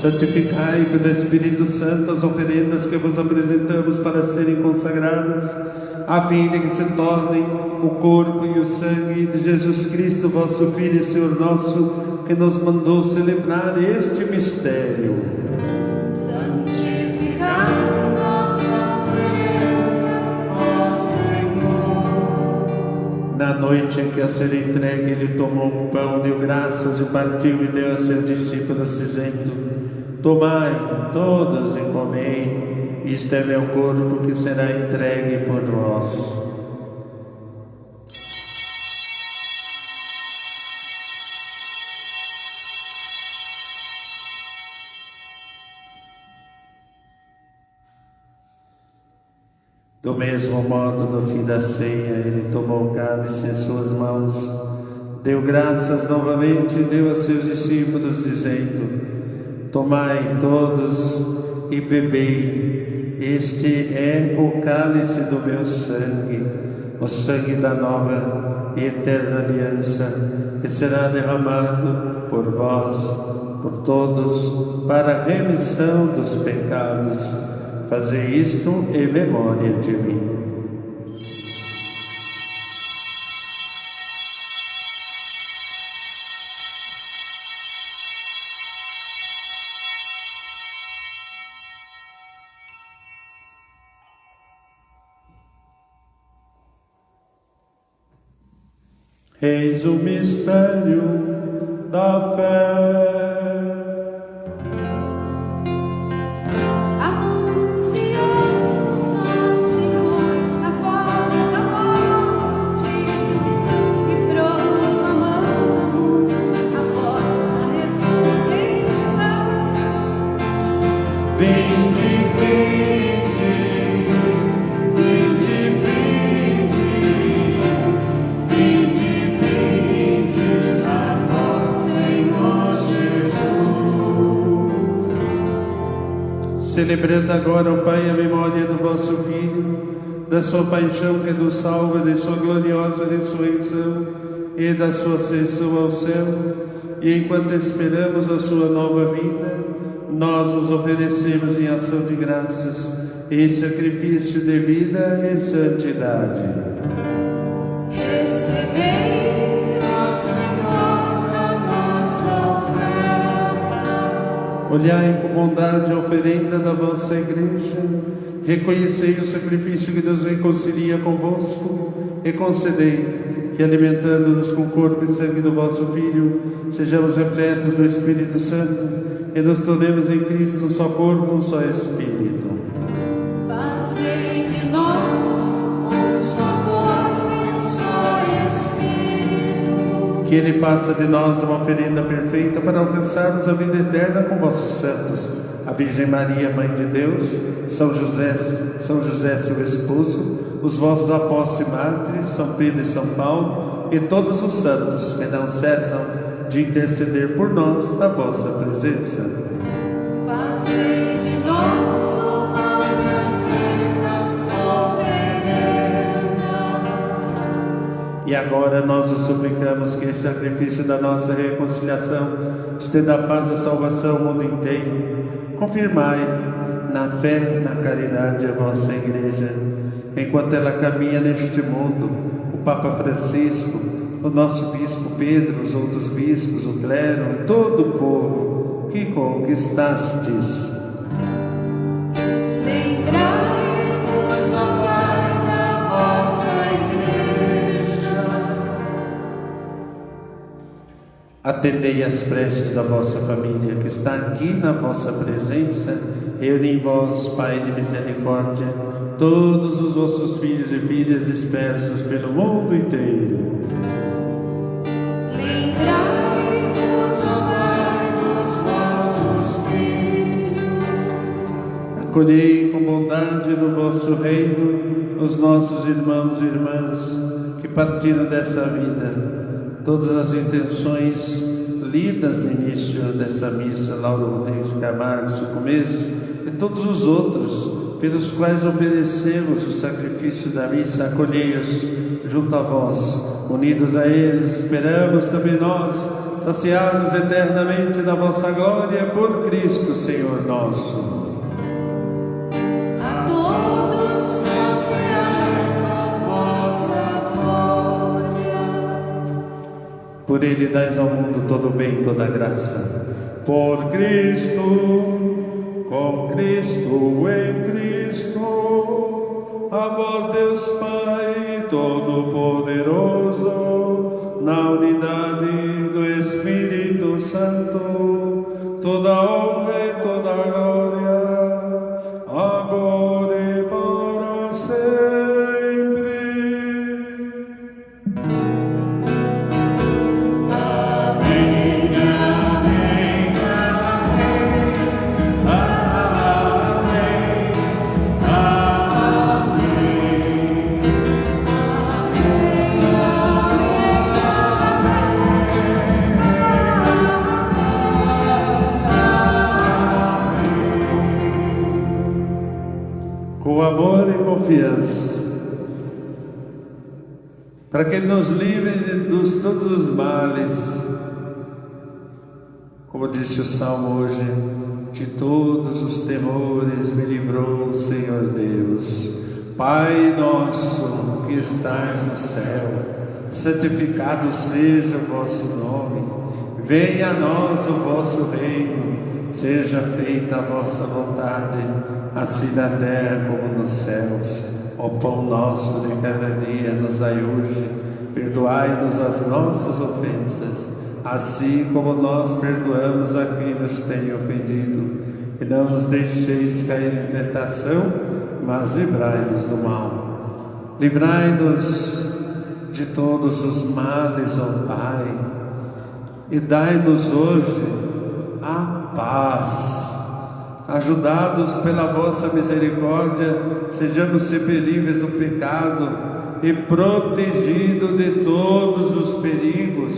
santificai pelo Espírito Santo as oferendas que vos apresentamos para serem consagradas, a fim de que se tornem o corpo e o sangue de Jesus Cristo, vosso Filho e Senhor nosso, que nos mandou celebrar este mistério. Santificai nossa oferenda, ó Senhor. Na noite em que a ser entregue, ele tomou um pão, deu graças e partiu e deu a seus discípulos, dizendo: tomai todos e comei, isto é meu corpo que será entregue por vós. Do mesmo modo, no fim da ceia, ele tomou o cálice em suas mãos, deu graças novamente e deu a seus discípulos, dizendo: tomai todos e bebei, este é o cálice do meu sangue, o sangue da nova e eterna aliança, que será derramado por vós, por todos, para a remissão dos pecados. Fazei isto em memória de mim. Eis o mistério da fé. Celebrando agora, ó Pai, a memória do vosso Filho, da sua paixão que nos salva, de sua gloriosa ressurreição e da sua ascensão ao céu, e enquanto esperamos a sua nova vinda, nós nos oferecemos em ação de graças em sacrifício de vida e santidade. Recebei, ó Senhor, a nossa oferta. Olhai com bondade a oferenda da vossa Igreja, reconhecei o sacrifício que nos reconcilia convosco e concedei que, alimentando-nos com o corpo e sangue do vosso Filho, sejamos repletos do Espírito Santo e nos tornemos em Cristo um só corpo, um só Espírito. Fazei de nós um só corpo e um só Espírito. Que Ele faça de nós uma oferenda perfeita para alcançarmos a vida eterna com vossos santos, a Virgem Maria, Mãe de Deus, São José, seu esposo, os vossos apóstolos e mártires, São Pedro e São Paulo, e todos os santos que não cessam de interceder por nós na vossa presença. Fazei de nós uma perfeita oferenda. E agora nós os suplicamos que esse sacrifício da nossa reconciliação estenda a paz e a salvação ao mundo inteiro. Confirmai na fé, na caridade a vossa Igreja, enquanto ela caminha neste mundo, o Papa Francisco, o nosso Bispo Pedro, os outros bispos, o clero e todo o povo que conquistastes. Lembrai-vos, ó Pai, da vossa Igreja. Atendei as preces da vossa família que está aqui na vossa presença. Reúne em vós, Pai de misericórdia, todos os vossos filhos e filhas dispersos pelo mundo inteiro. Lembrai-vos, ó Pai, dos vossos filhos. Acolhei com bondade no vosso reino os nossos irmãos e irmãs que partiram dessa vida. Todas as intenções lidas no início dessa missa, Lauro Rodrigues de Camargo, Sucumeses, e todos os outros pelos quais oferecemos o sacrifício da missa, acolhei-os junto a vós. Unidos a eles, esperamos também nós saciar-nos eternamente da vossa glória por Cristo, Senhor nosso. A todos saciai com vossa glória. Por Ele dais ao mundo todo o bem e toda a graça. Por Cristo, com Cristo, em Cristo, a vós Deus Pai Todo-Poderoso, na unidade do Espírito Santo, toda a honra e toda a glória, agora e para sempre. Amém, amém, amém, com amor e confiança, para que Ele nos livre de todos os males, como disse o Salmo hoje, de todos os temores me livrou o Senhor Deus. Pai nosso que estais no céu, santificado seja o vosso nome, venha a nós o vosso reino, seja feita a vossa vontade, assim na terra como nos céus. O pão nosso de cada dia nos dai hoje, perdoai-nos as nossas ofensas, assim como nós perdoamos a quem nos tem ofendido, e não nos deixeis cair em tentação, mas livrai-nos do mal. Livrai-nos de todos os males, ó Pai, e dai-nos hoje a paz. Ajudados pela vossa misericórdia, sejamos sempre livres do pecado e protegidos de todos os perigos,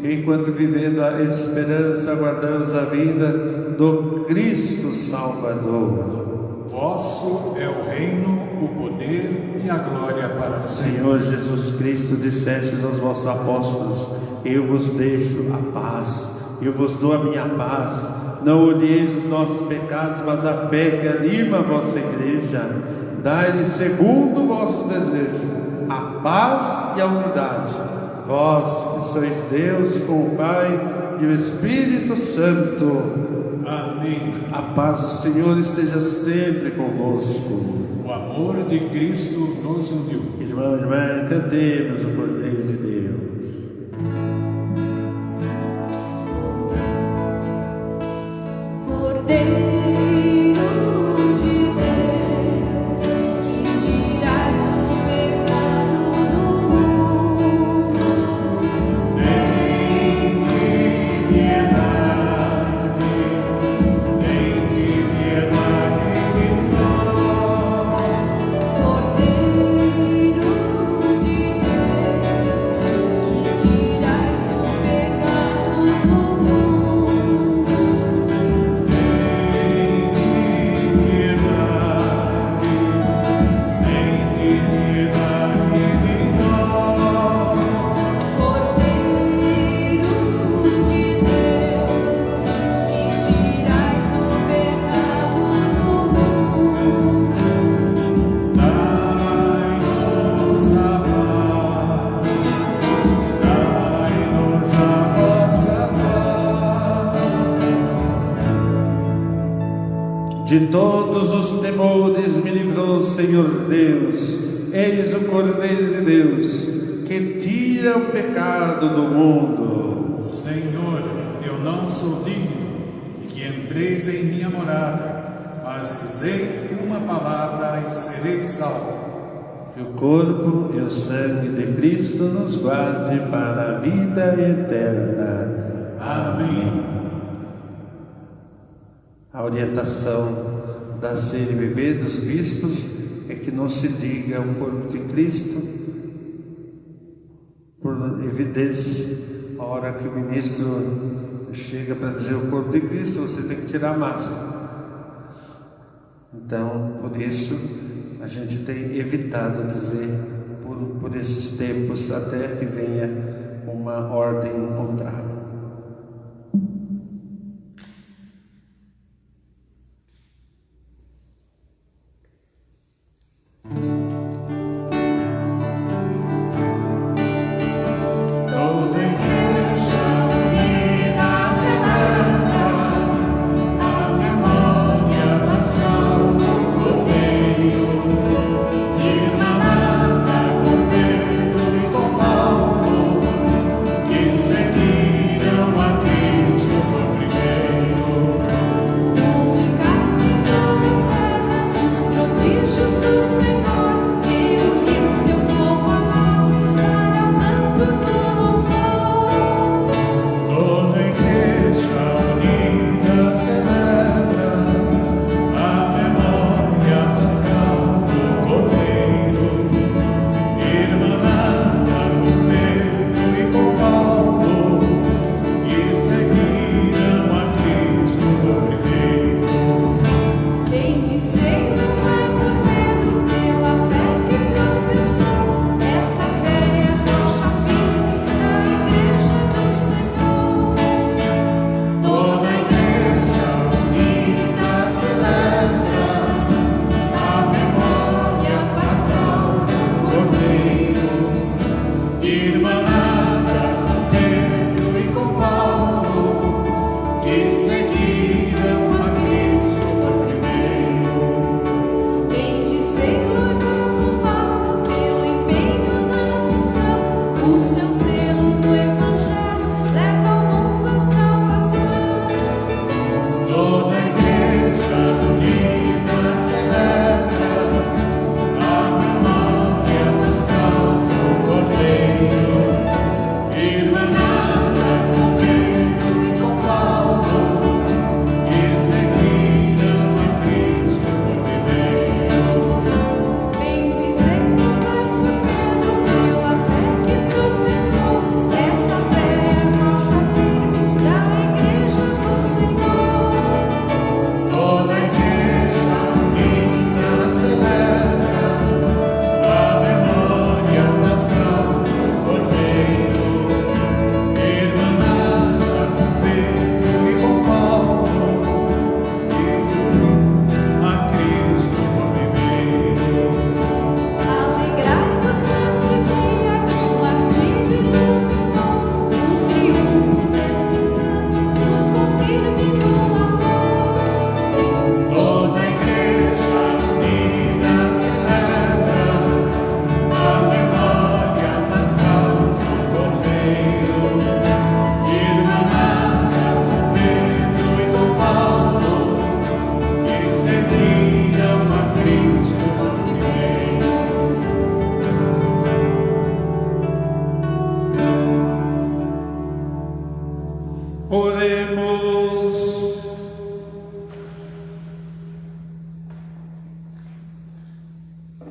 enquanto vivendo a esperança aguardamos a vinda do Cristo Salvador. Vosso é o reino, o poder e a glória para sempre. Senhor Jesus Cristo, dissestes aos vossos apóstolos: eu vos deixo a paz, eu vos dou a minha paz. Não olheis os nossos pecados, mas a fé que anima a vossa Igreja. Dai-lhe segundo o vosso desejo a paz e a unidade. Vós que sois Deus com o Pai e o Espírito Santo, Amém. A paz do Senhor esteja sempre convosco. O amor de Cristo nos uniu. Irmão, irmã, cantemos o Cordeiro de Deus. Cordeiro de Deus, que tirais o pecado do mundo, Tem piedade de nós. Cordeiro de Deus, que tirais o pecado do mundo, Cordeiro de Deus, que tirais o pecado do mundo. Dai-nos a paz, dai-nos a vossa paz. De todos os temores me livrou, Senhor Deus. Eis o Cordeiro de Deus, que tira o pecado do mundo. Senhor, eu não sou digno de que entreis em minha morada, mas dizei uma palavra e serei salvo. Que o corpo e o sangue de Cristo nos guarde para a vida eterna. Amém. A orientação da ceia e beber dos bispos é que não se diga o corpo de Cristo, por evidência. A hora que o ministro chega para dizer o corpo de Cristo, você tem que tirar a máscara. Então, por isso, a gente tem evitado dizer por esses tempos, até que venha uma ordem contrária. Toda igreja unida celebra a memória pascal do Cordeiro, irmanada com Pedro e com Paulo, que seguiam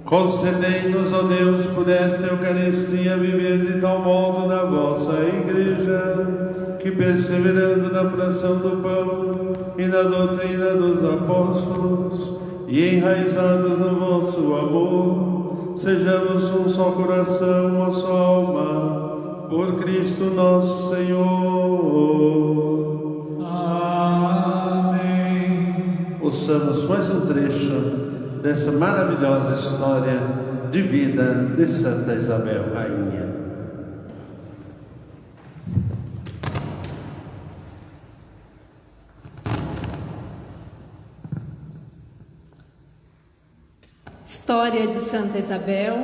Concedei-nos, ó Deus, por esta Eucaristia, viver de tal modo na vossa Igreja, que perseverando na fração do pão e na doutrina dos apóstolos, e enraizados no vosso amor, sejamos um só coração, uma só alma, por Cristo nosso Senhor. Amém. Ouçamos mais um trecho dessa maravilhosa história de vida de Santa Isabel, Rainha. História de Santa Isabel,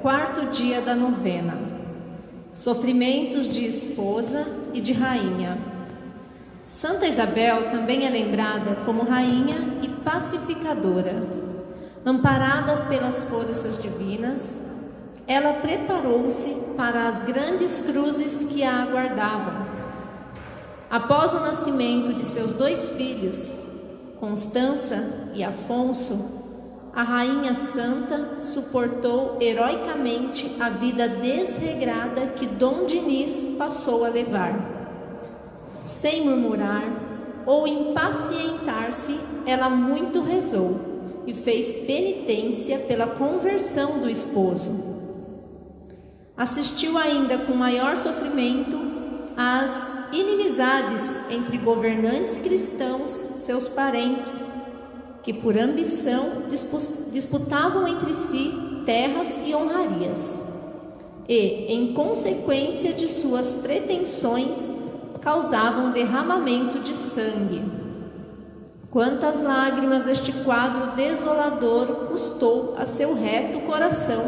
quarto dia da novena. Sofrimentos de esposa e de rainha. Santa Isabel também é lembrada como rainha e pacificadora. Amparada pelas forças divinas, ela preparou-se para as grandes cruzes que a aguardavam. Após o nascimento de seus 2 filhos, Constança e Afonso, a Rainha Santa suportou heroicamente a vida desregrada que Dom Dinis passou a levar. Sem murmurar ou impacientar-se, ela muito rezou e fez penitência pela conversão do esposo. Assistiu ainda com maior sofrimento às inimizades entre governantes cristãos, seus parentes, que por ambição disputavam entre si terras e honrarias, e, em consequência de suas pretensões, causavam derramamento de sangue. Quantas lágrimas este quadro desolador custou a seu reto coração,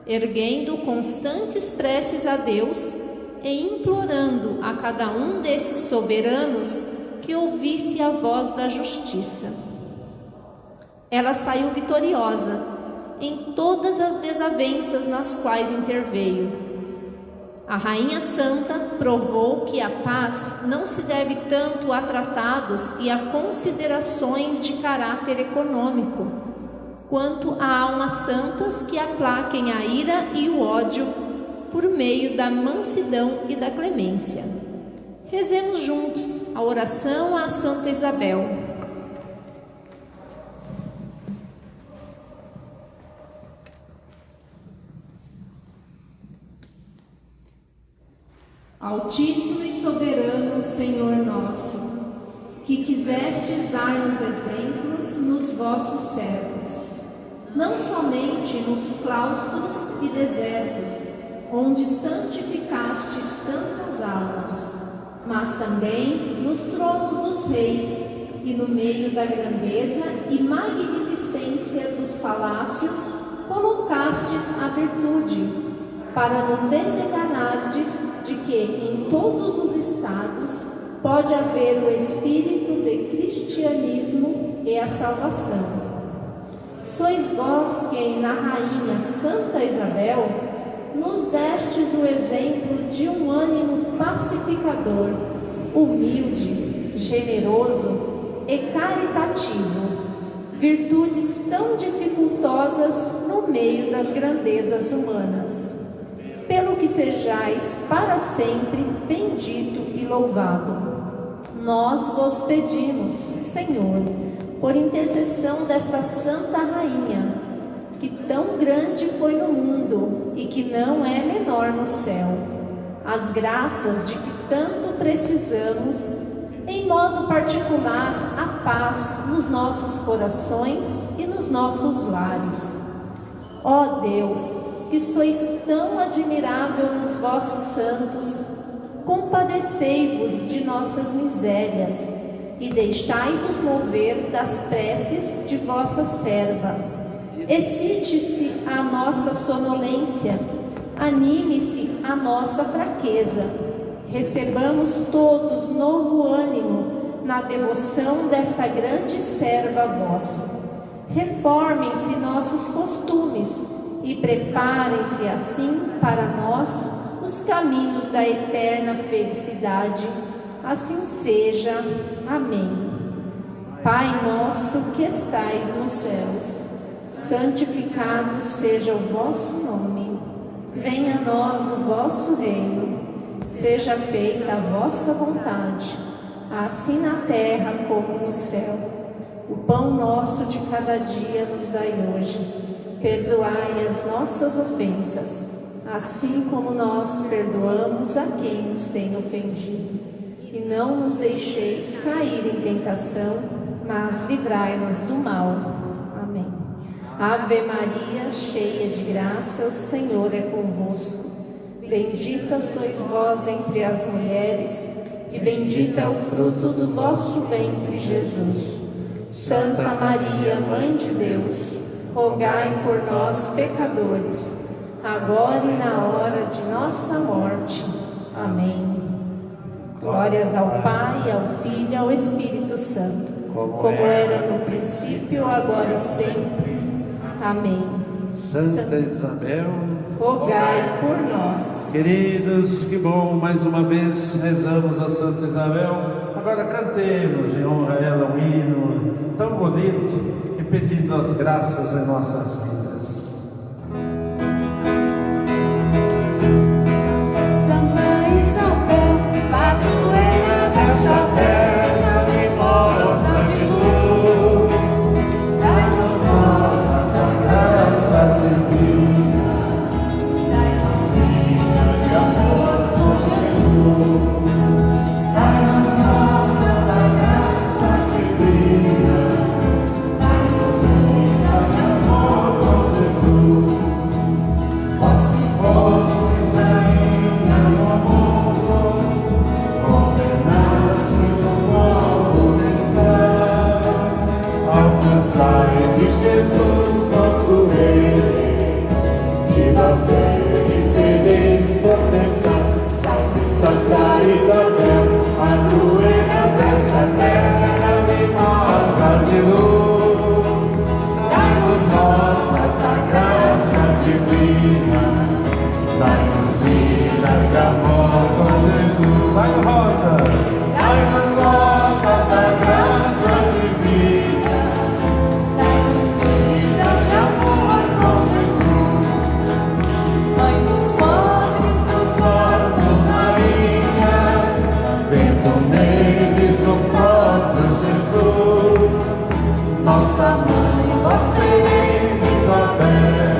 erguendo constantes preces a Deus e implorando a cada um desses soberanos que ouvisse a voz da justiça. Ela saiu vitoriosa em todas as desavenças nas quais interveio. A Rainha Santa provou que a paz não se deve tanto a tratados e a considerações de caráter econômico, quanto a almas santas que aplaquem a ira e o ódio por meio da mansidão e da clemência. Rezemos juntos a oração a Santa Isabel. Altíssimo e soberano Senhor nosso, que quisestes dar-nos exemplos nos vossos servos, não somente nos claustros e desertos, onde santificastes tantas almas, mas também nos tronos dos reis e no meio da grandeza e magnificência dos palácios colocastes a virtude, para nos desenganardes de que em todos os estados pode haver o espírito de cristianismo e a salvação. Sois vós quem na Rainha Santa Isabel nos destes o exemplo de um ânimo pacificador, humilde, generoso e caritativo, virtudes tão dificultosas no meio das grandezas humanas. Pelo que sejais para sempre bendito e louvado. Nós vos pedimos, Senhor, por intercessão desta Santa Rainha, que tão grande foi no mundo e que não é menor no céu, as graças de que tanto precisamos, em modo particular a paz nos nossos corações e nos nossos lares. Ó Deus, que sois tão admirável nos vossos santos, compadecei-vos de nossas misérias e deixai-vos mover das preces de vossa serva. Excite-se a nossa sonolência, anime-se a nossa fraqueza. Recebamos todos novo ânimo na devoção desta grande serva vossa. Reformem-se nossos costumes e preparem-se assim para nós os caminhos da eterna felicidade. Assim seja. Amém. Pai nosso que estais nos céus, santificado seja o vosso nome. Venha a nós o vosso reino. Seja feita a vossa vontade, assim na terra como no céu. O pão nosso de cada dia nos dai hoje. Perdoai as nossas ofensas, assim como nós perdoamos a quem nos tem ofendido. E não nos deixeis cair em tentação, mas livrai-nos do mal. Amém. Ave Maria, cheia de graça, o Senhor é convosco. Bendita sois vós entre as mulheres, e bendito é o fruto do vosso ventre, Jesus. Santa Maria, Mãe de Deus, rogai por nós, pecadores, agora e na hora de nossa morte. Amém. Glórias ao Pai, ao Filho e ao Espírito Santo, como era no princípio, agora e sempre. Amém. Santa Isabel, rogai por nós. queridos, que bom, mais uma vez rezamos a Santa Isabel. Agora cantemos em honra a ela um hino tão bonito e pedindo as graças em nossas vidas. Santa Isabel, padroeira desta terra, me mostra de luz. Dai-nos rosas da graça divina, dai-nos vida de amor por Jesus. Dai-nos rosas da graça divina, dai-nos vida de amor por Jesus. Vós que fostes rainha no mundo, governastes o povo cristão, alcançai de Jesus nosso Rei, vida, fé e feliz proteção. Salve Santa Isabel, padroeira desta terra, mimosa de luz. Dai-nos rosas da graça divina, dai-nos vida de amor com Jesus. Vai, Rosa! Dai-nos rosas da graça divina, dai-nos vida de amor com Jesus. Mãe dos pobres, dos órfãos, Maria, vendo neles o próprio Jesus. Nossa mãe, vós sereis Isabel,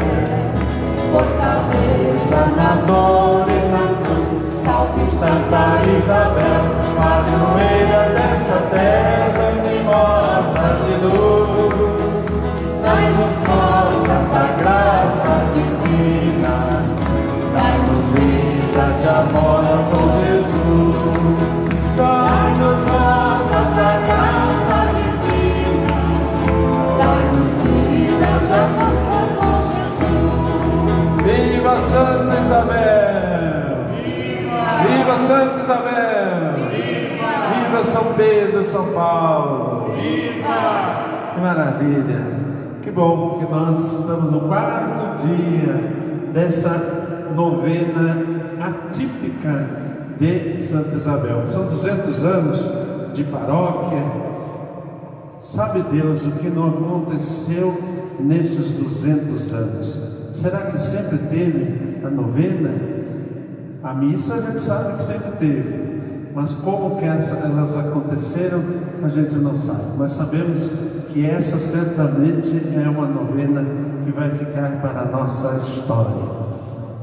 fortaleza na dor e na cruz. Salve Santa Isabel, padroeira desta terra, mimosa de luz. Dai-nos rosas da graça divina, dai-nos vida de amor com Jesus. Dai-nos rosas da graça divina, dai-nos vida de amor com Jesus. Viva Santa Isabel! Viva Santa Isabel! Viva São Pedro, São Paulo! Que maravilha! Que bom que nós estamos no 4º dia dessa novena atípica de Santa Isabel. São 200 anos de paróquia. Sabe Deus o que não aconteceu nesses 200 anos? Será que sempre teve a novena? A missa a gente sabe que sempre teve, mas como que elas aconteceram, a gente não sabe. Mas sabemos que essa certamente é uma novena que vai ficar para a nossa história.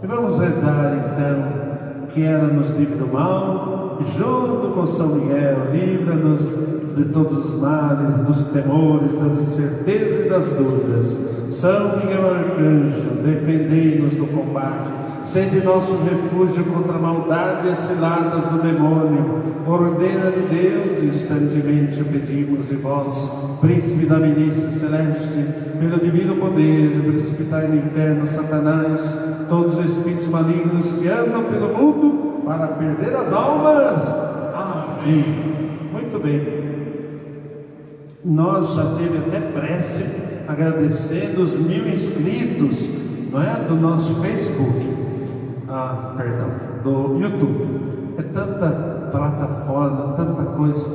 E vamos rezar então, que ela nos livre do mal, e junto com São Miguel, livra-nos de todos os males, dos temores, das incertezas e das dúvidas. São Miguel Arcanjo, defendei-nos do combate, sede nosso refúgio contra a maldade e as ciladas do demônio. Ordena de Deus, instantemente o pedimos, e vós, príncipe da milícia celeste, pelo divino poder, precipitai no inferno Satanás, todos os espíritos malignos que andam pelo mundo para perder as almas. Amém. Muito bem. Nós já teve até prece agradecendo os 1000 inscritos, não é? Do nosso Facebook. Do YouTube. É tanta plataforma, tanta coisa.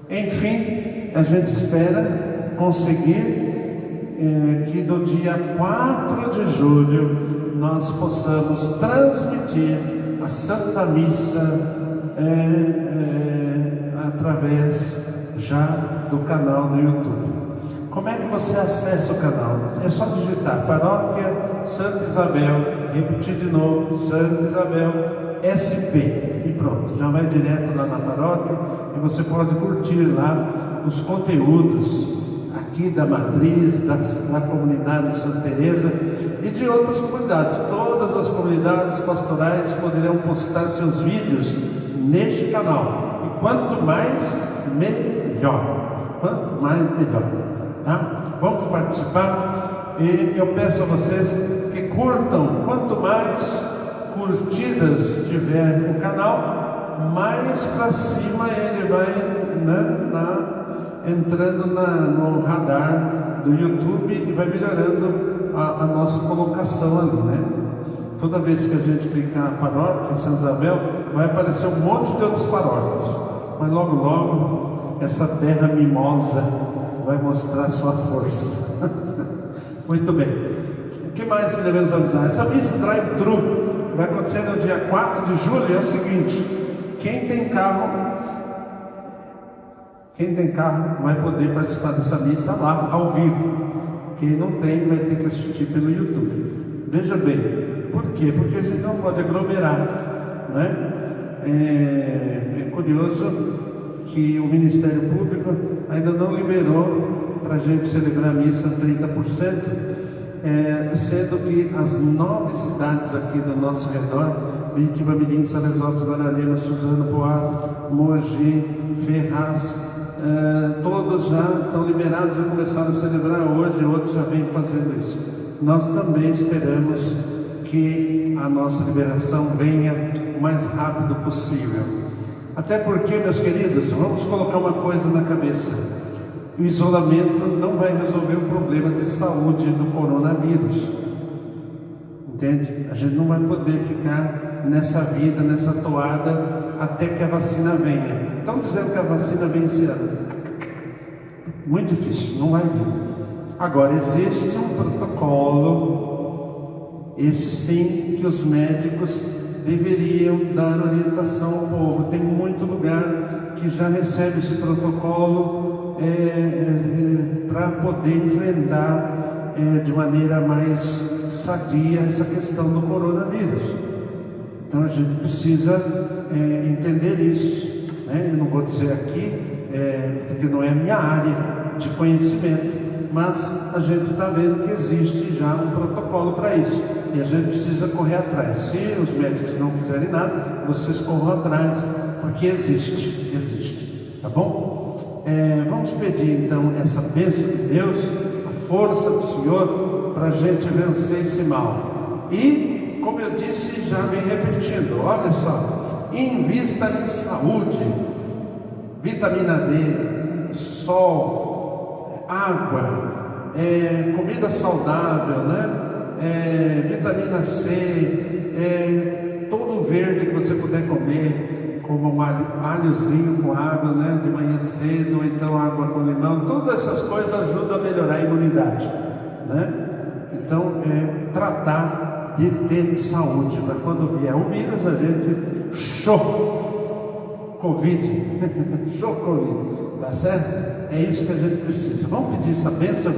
Enfim, a gente espera conseguir que no dia 4 de julho nós possamos transmitir a Santa Missa através já do canal do YouTube. Como é que você acessa o canal? É só digitar Paróquia Santa Isabel, repetir de novo, Santa Isabel SP, e pronto, já vai direto lá na paróquia e você pode curtir lá os conteúdos aqui da matriz, da comunidade de Santa Teresa e de outras comunidades. Todas as comunidades pastorais poderão postar seus vídeos neste canal, e quanto mais, melhor. Quanto mais, melhor. Tá? Vamos participar, e eu peço a vocês que curtam. Quanto mais curtidas tiver o canal, mais para cima ele vai, né, entrando no radar do YouTube e vai melhorando a nossa colocação ali, né? Toda vez que a gente clicar na paróquia em Santa Isabel, vai aparecer um monte de outras paróquias, mas logo logo essa terra mimosa vai mostrar sua força. Muito bem. O que mais que devemos avisar? Essa missa drive-thru vai acontecer no dia 4 de julho. É o seguinte: quem tem carro vai poder participar dessa missa lá, ao vivo. Quem não tem, vai ter que assistir pelo YouTube. Veja bem, por quê? Porque a gente não pode aglomerar, né? É curioso que o Ministério Público ainda não liberou para a gente celebrar a missa 30%, sendo que as 9 cidades aqui do nosso redor, Biritiba, Mirim, Salesópolis, Guararema, Suzano, Poás, Mogi, Ferraz, todos já estão liberados e começaram a celebrar hoje, outros já vêm fazendo isso. Nós também esperamos que a nossa liberação venha o mais rápido possível. Até porque, meus queridos, vamos colocar uma coisa na cabeça: o isolamento não vai resolver o problema de saúde do coronavírus. Entende? A gente não vai poder ficar nessa vida, nessa toada, até que a vacina venha. Estão dizendo que a vacina vem esse ano. Muito difícil, não vai vir. Agora, existe um protocolo, esse sim, que os médicos deveriam dar orientação ao povo. Tem muito lugar que já recebe esse protocolo para poder enfrentar de maneira mais sadia essa questão do coronavírus. Então a gente precisa entender isso, né? Eu não vou dizer aqui, porque não é a minha área de conhecimento, mas a gente está vendo que existe já um protocolo para isso, e a gente precisa correr atrás. Se os médicos não fizerem nada, vocês corram atrás, porque existe, tá bom? Vamos pedir então essa bênção de Deus, a força do Senhor, para a gente vencer esse mal. E, como eu disse, já vem repetindo, olha só: invista em saúde, vitamina D, sol, água, comida saudável, né? Vitamina C, todo verde que você puder comer, como um alhozinho com água, né? De manhã cedo, ou então água com limão. Todas essas coisas ajudam a melhorar a imunidade, né? Então, tratar de ter saúde, para quando vier o vírus, a gente show Covid, show Covid, tá certo? É isso que a gente precisa. Vamos pedir essa bênção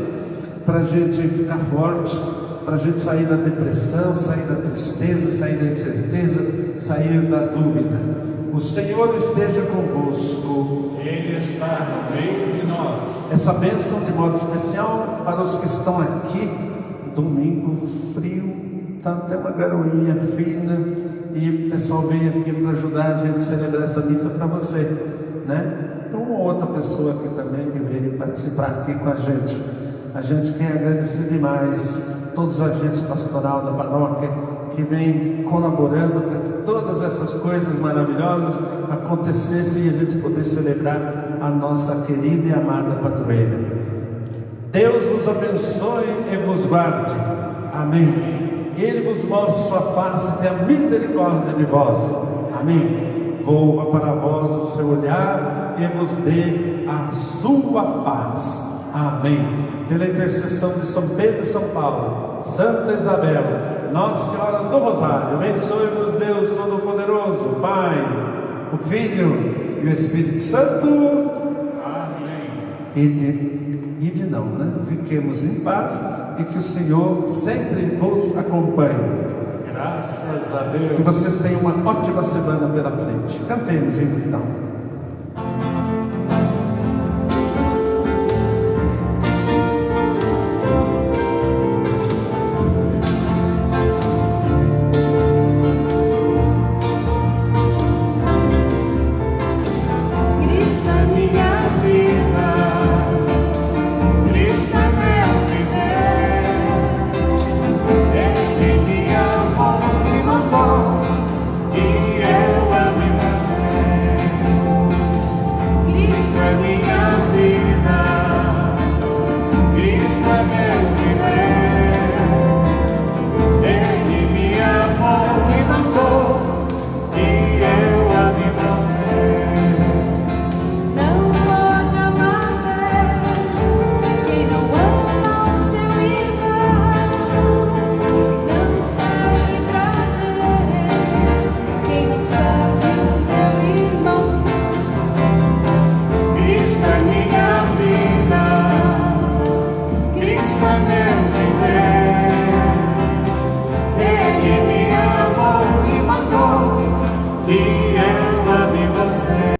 para a gente ficar forte, para a gente sair da depressão, sair da tristeza, sair da incerteza, sair da dúvida. O Senhor esteja convosco. Ele está no meio de nós. Essa bênção de modo especial para os que estão aqui. Domingo frio, está até uma garoinha fina, e o pessoal veio aqui para ajudar a gente a celebrar essa missa para você, né? Uma outra pessoa aqui também que veio participar aqui com a gente. A gente quer agradecer demais todos os agentes pastoral da paróquia que vêm colaborando para que todas essas coisas maravilhosas acontecessem e a gente poder celebrar a nossa querida e amada padroeira. Deus vos abençoe e vos guarde. Amém. Ele vos mostre sua face e tenha misericórdia de vós. Amém. Volva para vós o seu olhar e vos dê a sua paz. Amém. Pela intercessão de São Pedro e São Paulo, Santa Isabel, Nossa Senhora do Rosário, abençoe-nos Deus Todo-Poderoso, Pai, o Filho e o Espírito Santo. Amém. Ide não, né? Fiquemos em paz e que o Senhor sempre vos acompanhe. Graças a Deus. Que vocês tenham uma ótima semana pela frente. Cantemos em final.